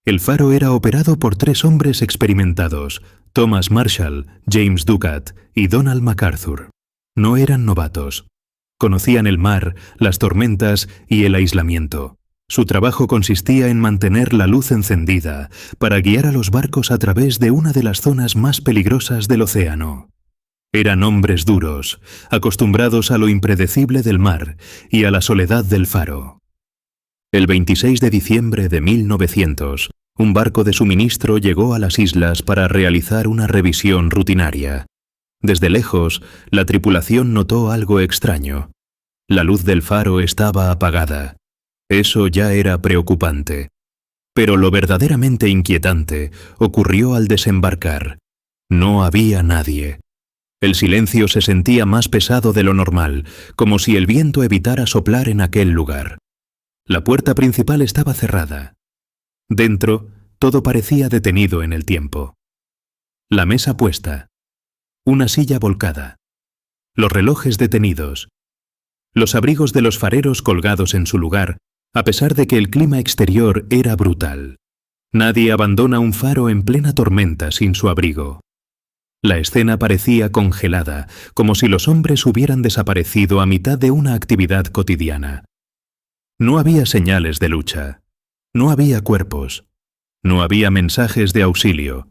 El faro era operado por 3 hombres experimentados, Thomas Marshall, James Ducat y Donald MacArthur. No eran novatos. Conocían el mar, las tormentas y el aislamiento. Su trabajo consistía en mantener la luz encendida para guiar a los barcos a través de una de las zonas más peligrosas del océano. Eran hombres duros, acostumbrados a lo impredecible del mar y a la soledad del faro. El 26 de diciembre de 1900, un barco de suministro llegó a las islas para realizar una revisión rutinaria. Desde lejos, la tripulación notó algo extraño. La luz del faro estaba apagada. Eso ya era preocupante. Pero lo verdaderamente inquietante ocurrió al desembarcar. No había nadie. El silencio se sentía más pesado de lo normal, como si el viento evitara soplar en aquel lugar. La puerta principal estaba cerrada. Dentro, todo parecía detenido en el tiempo. La mesa puesta. Una silla volcada. Los relojes detenidos. Los abrigos de los fareros colgados en su lugar, a pesar de que el clima exterior era brutal. Nadie abandona un faro en plena tormenta sin su abrigo. La escena parecía congelada, como si los hombres hubieran desaparecido a mitad de una actividad cotidiana. No había señales de lucha. No había cuerpos. No había mensajes de auxilio.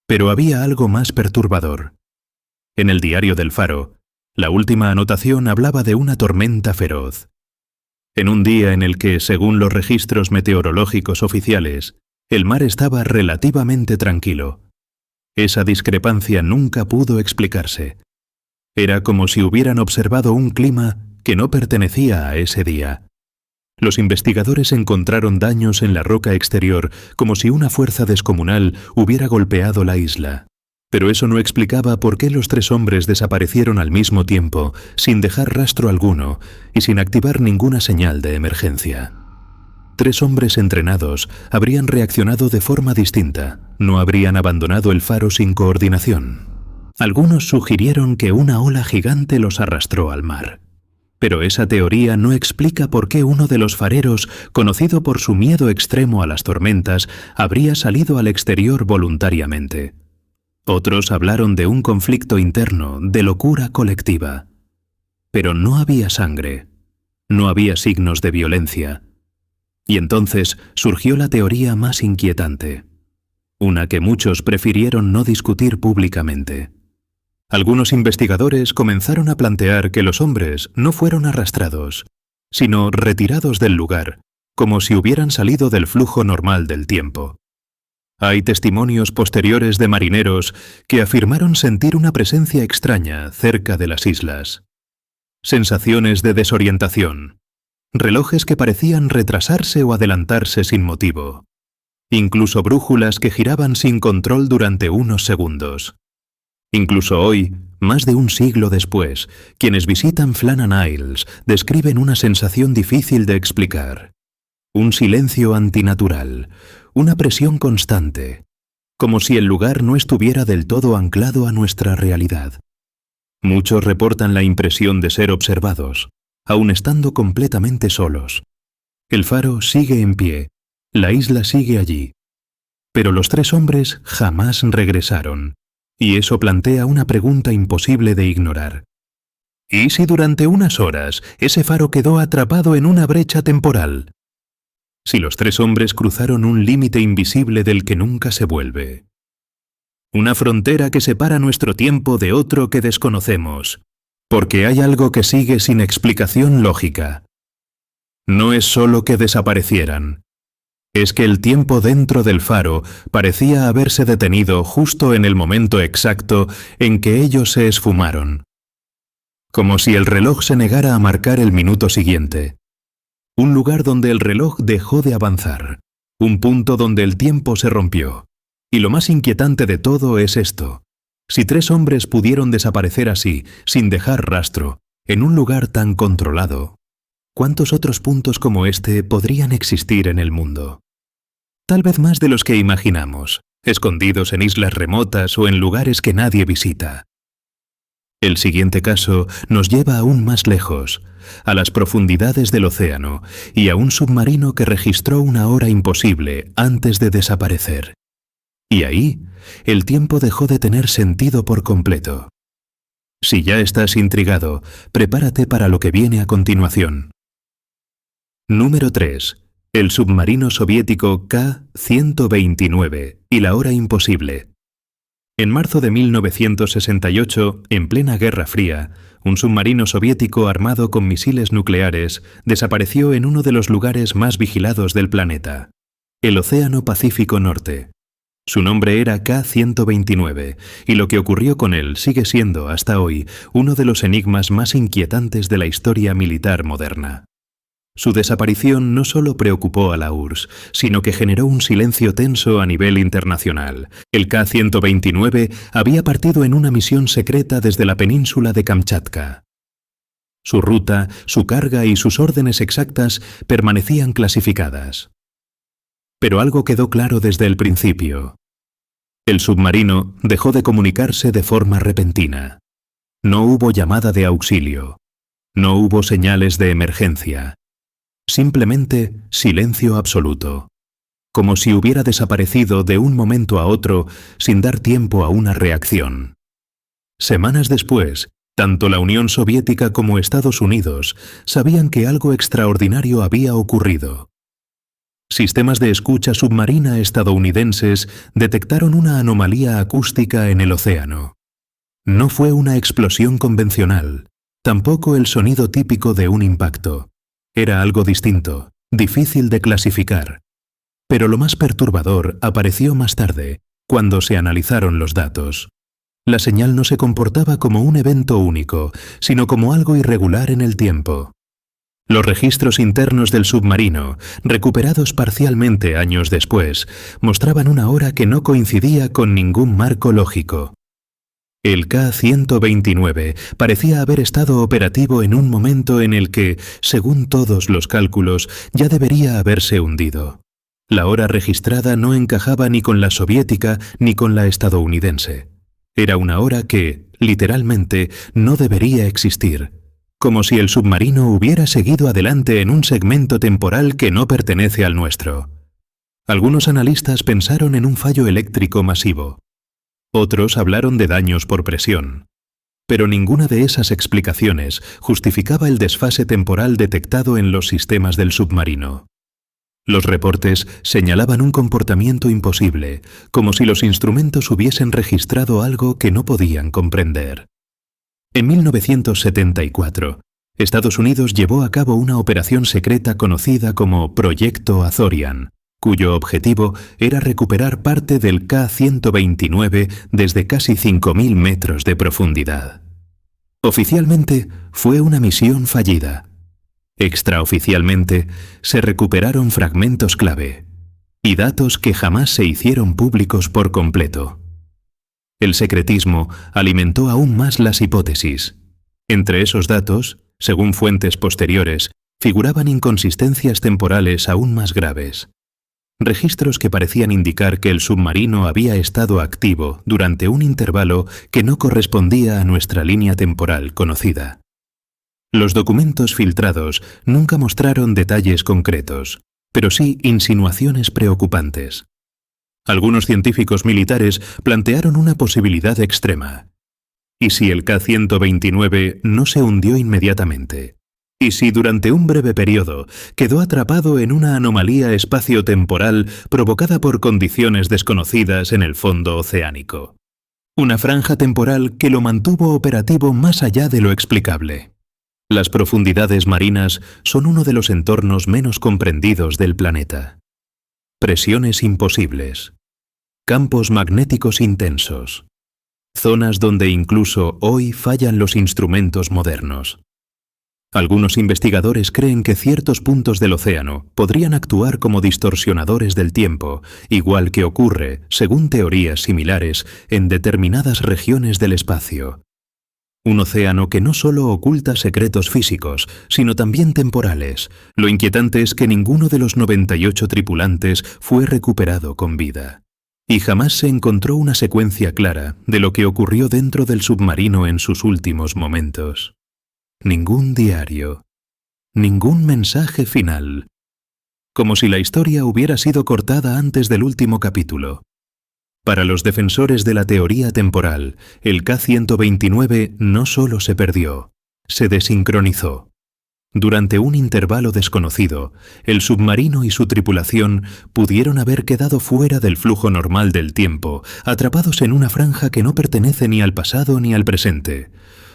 Pero había algo más perturbador. En el diario del faro, la última anotación hablaba de una tormenta feroz. En un día en el que, según los registros meteorológicos oficiales, el mar estaba relativamente tranquilo. Esa discrepancia nunca pudo explicarse. Era como si hubieran observado un clima que no pertenecía a ese día. Los investigadores encontraron daños en la roca exterior, como si una fuerza descomunal hubiera golpeado la isla. Pero eso no explicaba por qué los 3 hombres desaparecieron al mismo tiempo, sin dejar rastro alguno y sin activar ninguna señal de emergencia. 3 hombres entrenados habrían reaccionado de forma distinta, no habrían abandonado el faro sin coordinación. Algunos sugirieron que una ola gigante los arrastró al mar. Pero esa teoría no explica por qué uno de los fareros, conocido por su miedo extremo a las tormentas, habría salido al exterior voluntariamente. Otros hablaron de un conflicto interno, de locura colectiva. Pero no había sangre, no había signos de violencia. Y entonces surgió la teoría más inquietante, una que muchos prefirieron no discutir públicamente. Algunos investigadores comenzaron a plantear que los hombres no fueron arrastrados, sino retirados del lugar, como si hubieran salido del flujo normal del tiempo. Hay testimonios posteriores de marineros que afirmaron sentir una presencia extraña cerca de las islas. Sensaciones de desorientación. Relojes que parecían retrasarse o adelantarse sin motivo. Incluso brújulas que giraban sin control durante unos segundos. Incluso hoy, más de un siglo después, quienes visitan Flannan Isles describen una sensación difícil de explicar. Un silencio antinatural, una presión constante, como si el lugar no estuviera del todo anclado a nuestra realidad. Muchos reportan la impresión de ser observados, aun estando completamente solos. El faro sigue en pie, la isla sigue allí. Pero los 3 hombres jamás regresaron, y eso plantea una pregunta imposible de ignorar. ¿Y si durante unas horas ese faro quedó atrapado en una brecha temporal? Si los 3 hombres cruzaron un límite invisible del que nunca se vuelve. Una frontera que separa nuestro tiempo de otro que desconocemos, porque hay algo que sigue sin explicación lógica. No es solo que desaparecieran. Es que el tiempo dentro del faro parecía haberse detenido justo en el momento exacto en que ellos se esfumaron. Como si el reloj se negara a marcar el minuto siguiente. Un lugar donde el reloj dejó de avanzar. Un punto donde el tiempo se rompió. Y lo más inquietante de todo es esto. Si 3 hombres pudieron desaparecer así, sin dejar rastro, en un lugar tan controlado, ¿cuántos otros puntos como este podrían existir en el mundo? Tal vez más de los que imaginamos, escondidos en islas remotas o en lugares que nadie visita. El siguiente caso nos lleva aún más lejos, a las profundidades del océano y a un submarino que registró una hora imposible antes de desaparecer. Y ahí, el tiempo dejó de tener sentido por completo. Si ya estás intrigado, prepárate para lo que viene a continuación. Número 3. El submarino soviético K-129 y la hora imposible. En marzo de 1968, en plena Guerra Fría, un submarino soviético armado con misiles nucleares desapareció en uno de los lugares más vigilados del planeta, el Océano Pacífico Norte. Su nombre era K-129, y lo que ocurrió con él sigue siendo, hasta hoy, uno de los enigmas más inquietantes de la historia militar moderna. Su desaparición no solo preocupó a la URSS, sino que generó un silencio tenso a nivel internacional. El K-129 había partido en una misión secreta desde la península de Kamchatka. Su ruta, su carga y sus órdenes exactas permanecían clasificadas. Pero algo quedó claro desde el principio. El submarino dejó de comunicarse de forma repentina. No hubo llamada de auxilio. No hubo señales de emergencia. Simplemente silencio absoluto. Como si hubiera desaparecido de un momento a otro sin dar tiempo a una reacción. Semanas después, tanto la Unión Soviética como Estados Unidos sabían que algo extraordinario había ocurrido. Sistemas de escucha submarina estadounidenses detectaron una anomalía acústica en el océano. No fue una explosión convencional, tampoco el sonido típico de un impacto. Era algo distinto, difícil de clasificar. Pero lo más perturbador apareció más tarde, cuando se analizaron los datos. La señal no se comportaba como un evento único, sino como algo irregular en el tiempo. Los registros internos del submarino, recuperados parcialmente años después, mostraban una hora que no coincidía con ningún marco lógico. El K-129 parecía haber estado operativo en un momento en el que, según todos los cálculos, ya debería haberse hundido. La hora registrada no encajaba ni con la soviética ni con la estadounidense. Era una hora que, literalmente, no debería existir, como si el submarino hubiera seguido adelante en un segmento temporal que no pertenece al nuestro. Algunos analistas pensaron en un fallo eléctrico masivo. Otros hablaron de daños por presión. Pero ninguna de esas explicaciones justificaba el desfase temporal detectado en los sistemas del submarino. Los reportes señalaban un comportamiento imposible, como si los instrumentos hubiesen registrado algo que no podían comprender. En 1974, Estados Unidos llevó a cabo una operación secreta conocida como Proyecto Azorian, cuyo objetivo era recuperar parte del K-129 desde casi 5.000 metros de profundidad. Oficialmente, fue una misión fallida. Extraoficialmente, se recuperaron fragmentos clave y datos que jamás se hicieron públicos por completo. El secretismo alimentó aún más las hipótesis. Entre esos datos, según fuentes posteriores, figuraban inconsistencias temporales aún más graves. Registros que parecían indicar que el submarino había estado activo durante un intervalo que no correspondía a nuestra línea temporal conocida. Los documentos filtrados nunca mostraron detalles concretos, pero sí insinuaciones preocupantes. Algunos científicos militares plantearon una posibilidad extrema. ¿Y si el K-129 no se hundió inmediatamente? ¿Y si durante un breve periodo quedó atrapado en una anomalía espaciotemporal provocada por condiciones desconocidas en el fondo oceánico? Una franja temporal que lo mantuvo operativo más allá de lo explicable. Las profundidades marinas son uno de los entornos menos comprendidos del planeta. Presiones imposibles. Campos magnéticos intensos. Zonas donde incluso hoy fallan los instrumentos modernos. Algunos investigadores creen que ciertos puntos del océano podrían actuar como distorsionadores del tiempo, igual que ocurre, según teorías similares, en determinadas regiones del espacio. Un océano que no solo oculta secretos físicos, sino también temporales. Lo inquietante es que ninguno de los 98 tripulantes fue recuperado con vida. Y jamás se encontró una secuencia clara de lo que ocurrió dentro del submarino en sus últimos momentos. Ningún diario. Ningún mensaje final. Como si la historia hubiera sido cortada antes del último capítulo. Para los defensores de la teoría temporal, el K-129 no solo se perdió, se desincronizó. Durante un intervalo desconocido, el submarino y su tripulación pudieron haber quedado fuera del flujo normal del tiempo, atrapados en una franja que no pertenece ni al pasado ni al presente.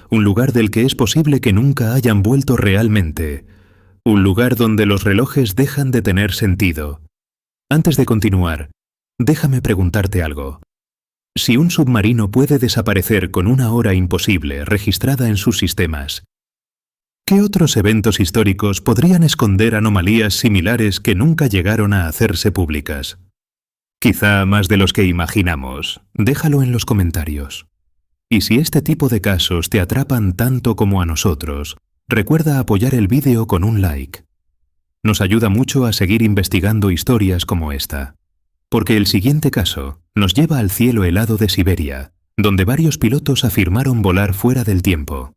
Un lugar del que es posible que nunca hayan vuelto realmente. Un lugar donde los relojes dejan de tener sentido. Antes de continuar, déjame preguntarte algo. Si un submarino puede desaparecer con una hora imposible registrada en sus sistemas, ¿qué otros eventos históricos podrían esconder anomalías similares que nunca llegaron a hacerse públicas? Quizá más de los que imaginamos. Déjalo en los comentarios. Y si este tipo de casos te atrapan tanto como a nosotros, recuerda apoyar el vídeo con un like. Nos ayuda mucho a seguir investigando historias como esta. Porque el siguiente caso nos lleva al cielo helado de Siberia, donde varios pilotos afirmaron volar fuera del tiempo.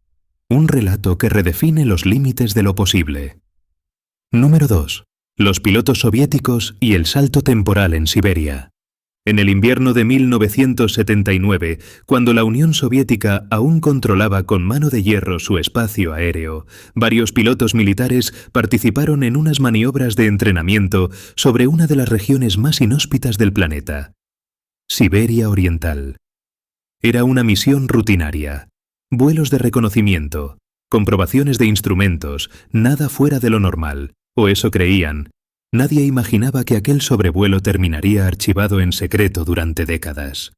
Un relato que redefine los límites de lo posible. Número 2. Los pilotos soviéticos y el salto temporal en Siberia. En el invierno de 1979, cuando la Unión Soviética aún controlaba con mano de hierro su espacio aéreo, varios pilotos militares participaron en unas maniobras de entrenamiento sobre una de las regiones más inhóspitas del planeta, Siberia Oriental. Era una misión rutinaria, vuelos de reconocimiento, comprobaciones de instrumentos, nada fuera de lo normal, o eso creían. Nadie imaginaba que aquel sobrevuelo terminaría archivado en secreto durante décadas.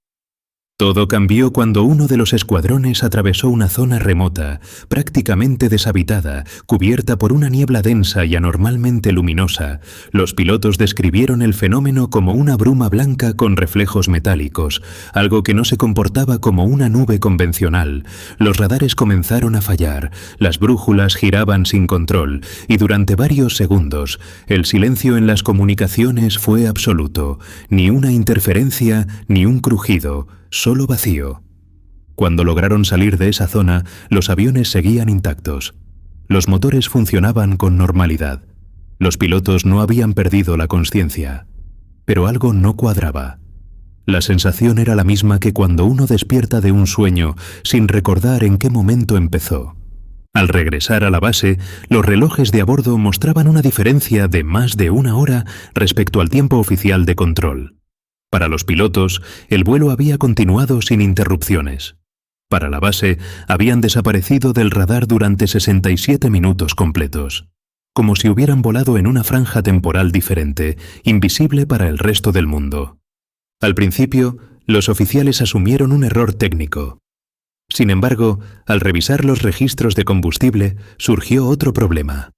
Todo cambió cuando uno de los escuadrones atravesó una zona remota, prácticamente deshabitada, cubierta por una niebla densa y anormalmente luminosa. Los pilotos describieron el fenómeno como una bruma blanca con reflejos metálicos, algo que no se comportaba como una nube convencional. Los radares comenzaron a fallar, las brújulas giraban sin control, y durante varios segundos, el silencio en las comunicaciones fue absoluto. Ni una interferencia, ni un crujido. Solo vacío. Cuando lograron salir de esa zona, los aviones seguían intactos. Los motores funcionaban con normalidad. Los pilotos no habían perdido la consciencia. Pero algo no cuadraba. La sensación era la misma que cuando uno despierta de un sueño sin recordar en qué momento empezó. Al regresar a la base, los relojes de a bordo mostraban una diferencia de más de una hora respecto al tiempo oficial de control. Para los pilotos, el vuelo había continuado sin interrupciones. Para la base, habían desaparecido del radar durante 67 minutos completos, como si hubieran volado en una franja temporal diferente, invisible para el resto del mundo. Al principio, los oficiales asumieron un error técnico. Sin embargo, al revisar los registros de combustible, surgió otro problema.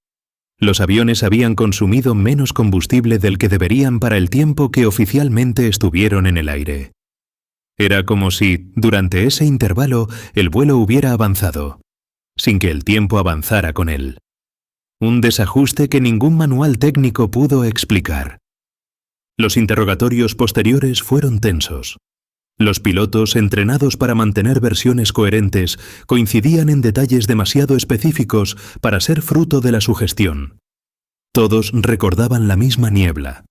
Los aviones habían consumido menos combustible del que deberían para el tiempo que oficialmente estuvieron en el aire. Era como si, durante ese intervalo, el vuelo hubiera avanzado, sin que el tiempo avanzara con él. Un desajuste que ningún manual técnico pudo explicar. Los interrogatorios posteriores fueron tensos. Los pilotos, entrenados para mantener versiones coherentes, coincidían en detalles demasiado específicos para ser fruto de la sugestión. Todos recordaban la misma niebla,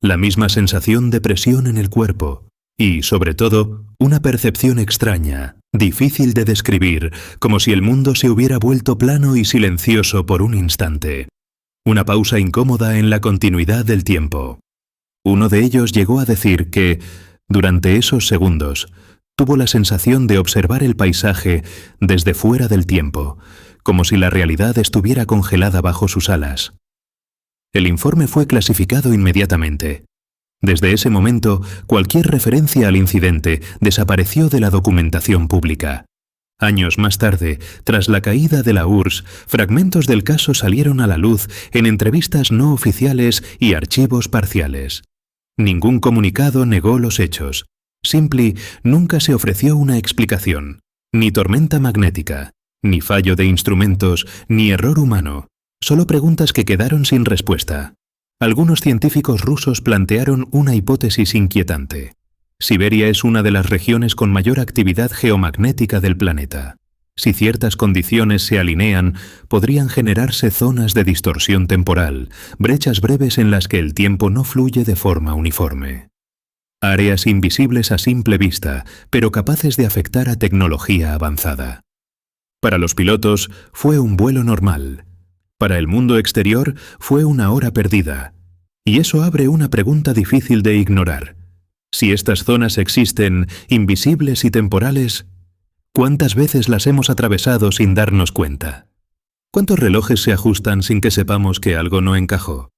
la misma sensación de presión en el cuerpo y, sobre todo, una percepción extraña, difícil de describir, como si el mundo se hubiera vuelto plano y silencioso por un instante. Una pausa incómoda en la continuidad del tiempo. Uno de ellos llegó a decir que, durante esos segundos, tuvo la sensación de observar el paisaje desde fuera del tiempo, como si la realidad estuviera congelada bajo sus alas. El informe fue clasificado inmediatamente. Desde ese momento, cualquier referencia al incidente desapareció de la documentación pública. Años más tarde, tras la caída de la URSS, fragmentos del caso salieron a la luz en entrevistas no oficiales y archivos parciales. Ningún comunicado negó los hechos. Simply nunca se ofreció una explicación, ni tormenta magnética, ni fallo de instrumentos, ni error humano, solo preguntas que quedaron sin respuesta. Algunos científicos rusos plantearon una hipótesis inquietante. Siberia es una de las regiones con mayor actividad geomagnética del planeta. Si ciertas condiciones se alinean, podrían generarse zonas de distorsión temporal, brechas breves en las que el tiempo no fluye de forma uniforme. Áreas invisibles a simple vista, pero capaces de afectar a tecnología avanzada. Para los pilotos, fue un vuelo normal. Para el mundo exterior, fue una hora perdida. Y eso abre una pregunta difícil de ignorar. Si estas zonas existen, invisibles y temporales, ¿cuántas veces las hemos atravesado sin darnos cuenta? ¿Cuántos relojes se ajustan sin que sepamos que algo no encajó?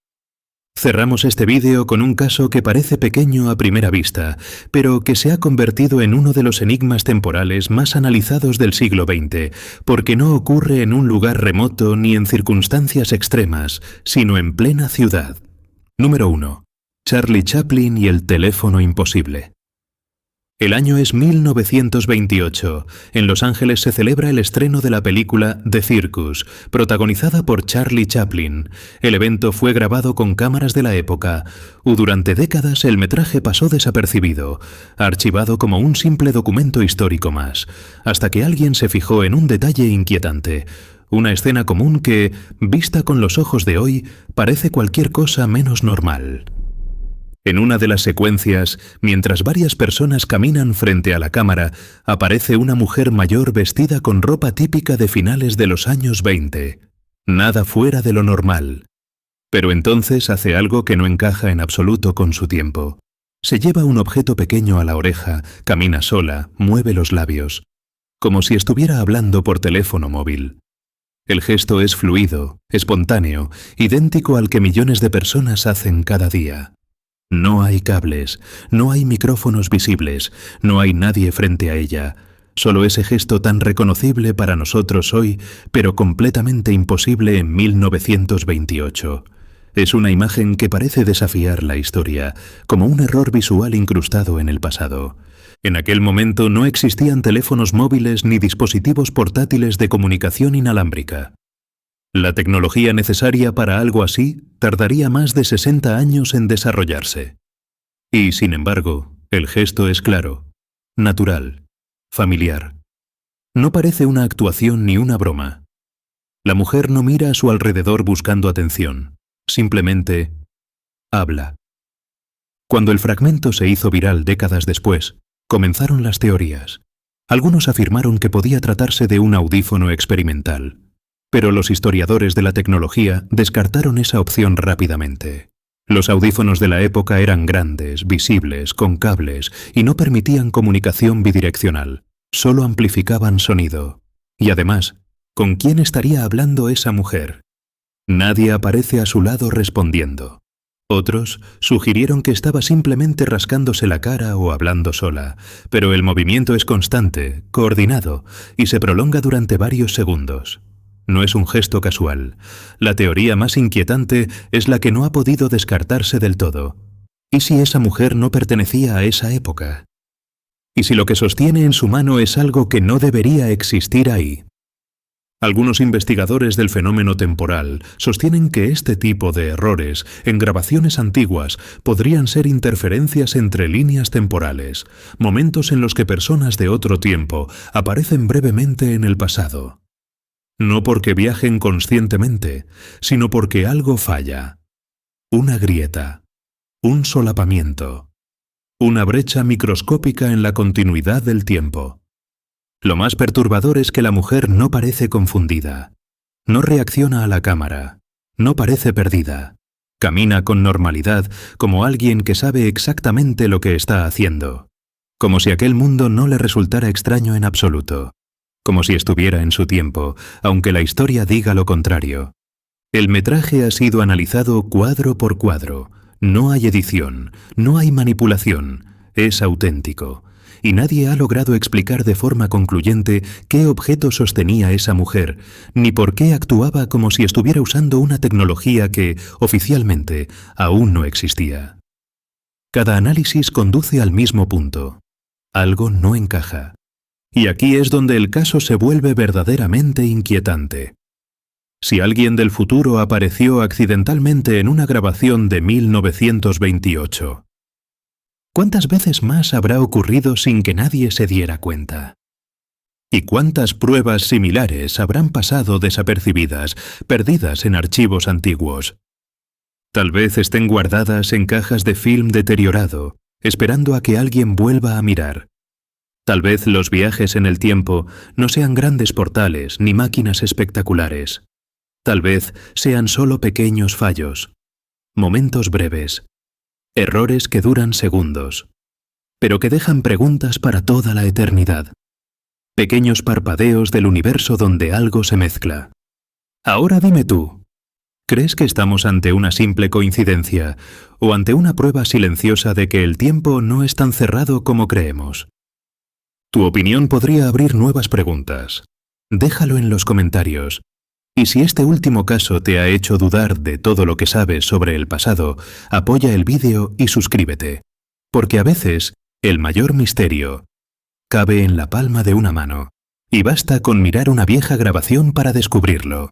Cerramos este vídeo con un caso que parece pequeño a primera vista, pero que se ha convertido en uno de los enigmas temporales más analizados del siglo XX, porque no ocurre en un lugar remoto ni en circunstancias extremas, sino en plena ciudad. Número 1. Charlie Chaplin y el teléfono imposible. El año es 1928. En Los Ángeles se celebra el estreno de la película The Circus, protagonizada por Charlie Chaplin. El evento fue grabado con cámaras de la época. Durante décadas el metraje pasó desapercibido, archivado como un simple documento histórico más, hasta que alguien se fijó en un detalle inquietante. Una escena común que, vista con los ojos de hoy, parece cualquier cosa menos normal. En una de las secuencias, mientras varias personas caminan frente a la cámara, aparece una mujer mayor vestida con ropa típica de finales de los años 20. Nada fuera de lo normal. Pero entonces hace algo que no encaja en absoluto con su tiempo. Se lleva un objeto pequeño a la oreja, camina sola, mueve los labios, como si estuviera hablando por teléfono móvil. El gesto es fluido, espontáneo, idéntico al que millones de personas hacen cada día. No hay cables, no hay micrófonos visibles, no hay nadie frente a ella. Solo ese gesto tan reconocible para nosotros hoy, pero completamente imposible en 1928. Es una imagen que parece desafiar la historia, como un error visual incrustado en el pasado. En aquel momento no existían teléfonos móviles ni dispositivos portátiles de comunicación inalámbrica. La tecnología necesaria para algo así tardaría más de 60 años en desarrollarse. Y, sin embargo, el gesto es claro, natural, familiar. No parece una actuación ni una broma. La mujer no mira a su alrededor buscando atención, simplemente habla. Cuando el fragmento se hizo viral décadas después, comenzaron las teorías. Algunos afirmaron que podía tratarse de un audífono experimental. Pero los historiadores de la tecnología descartaron esa opción rápidamente. Los audífonos de la época eran grandes, visibles, con cables, y no permitían comunicación bidireccional. Solo amplificaban sonido. Y además, ¿con quién estaría hablando esa mujer? Nadie aparece a su lado respondiendo. Otros sugirieron que estaba simplemente rascándose la cara o hablando sola, pero el movimiento es constante, coordinado, y se prolonga durante varios segundos. No es un gesto casual. La teoría más inquietante es la que no ha podido descartarse del todo. ¿Y si esa mujer no pertenecía a esa época? ¿Y si lo que sostiene en su mano es algo que no debería existir ahí? Algunos investigadores del fenómeno temporal sostienen que este tipo de errores en grabaciones antiguas podrían ser interferencias entre líneas temporales, momentos en los que personas de otro tiempo aparecen brevemente en el pasado. No porque viajen conscientemente, sino porque algo falla. Una grieta, un solapamiento, una brecha microscópica en la continuidad del tiempo. Lo más perturbador es que la mujer no parece confundida, no reacciona a la cámara, no parece perdida. Camina con normalidad, como alguien que sabe exactamente lo que está haciendo, como si aquel mundo no le resultara extraño en absoluto. como si estuviera en su tiempo, aunque la historia diga lo contrario. El metraje ha sido analizado cuadro por cuadro. No hay edición, no hay manipulación, es auténtico. Y nadie ha logrado explicar de forma concluyente qué objeto sostenía esa mujer, ni por qué actuaba como si estuviera usando una tecnología que, oficialmente, aún no existía. Cada análisis conduce al mismo punto. Algo no encaja. Y aquí es donde el caso se vuelve verdaderamente inquietante. Si alguien del futuro apareció accidentalmente en una grabación de 1928, ¿cuántas veces más habrá ocurrido sin que nadie se diera cuenta? ¿Y cuántas pruebas similares habrán pasado desapercibidas, perdidas en archivos antiguos? Tal vez estén guardadas en cajas de film deteriorado, esperando a que alguien vuelva a mirar. Tal vez los viajes en el tiempo no sean grandes portales ni máquinas espectaculares. Tal vez sean solo pequeños fallos, momentos breves, errores que duran segundos, pero que dejan preguntas para toda la eternidad. Pequeños parpadeos del universo donde algo se mezcla. Ahora dime tú, ¿crees que estamos ante una simple coincidencia o ante una prueba silenciosa de que el tiempo no es tan cerrado como creemos? Tu opinión podría abrir nuevas preguntas. Déjalo en los comentarios. Y si este último caso te ha hecho dudar de todo lo que sabes sobre el pasado, apoya el vídeo y suscríbete. Porque a veces, el mayor misterio cabe en la palma de una mano. Y basta con mirar una vieja grabación para descubrirlo.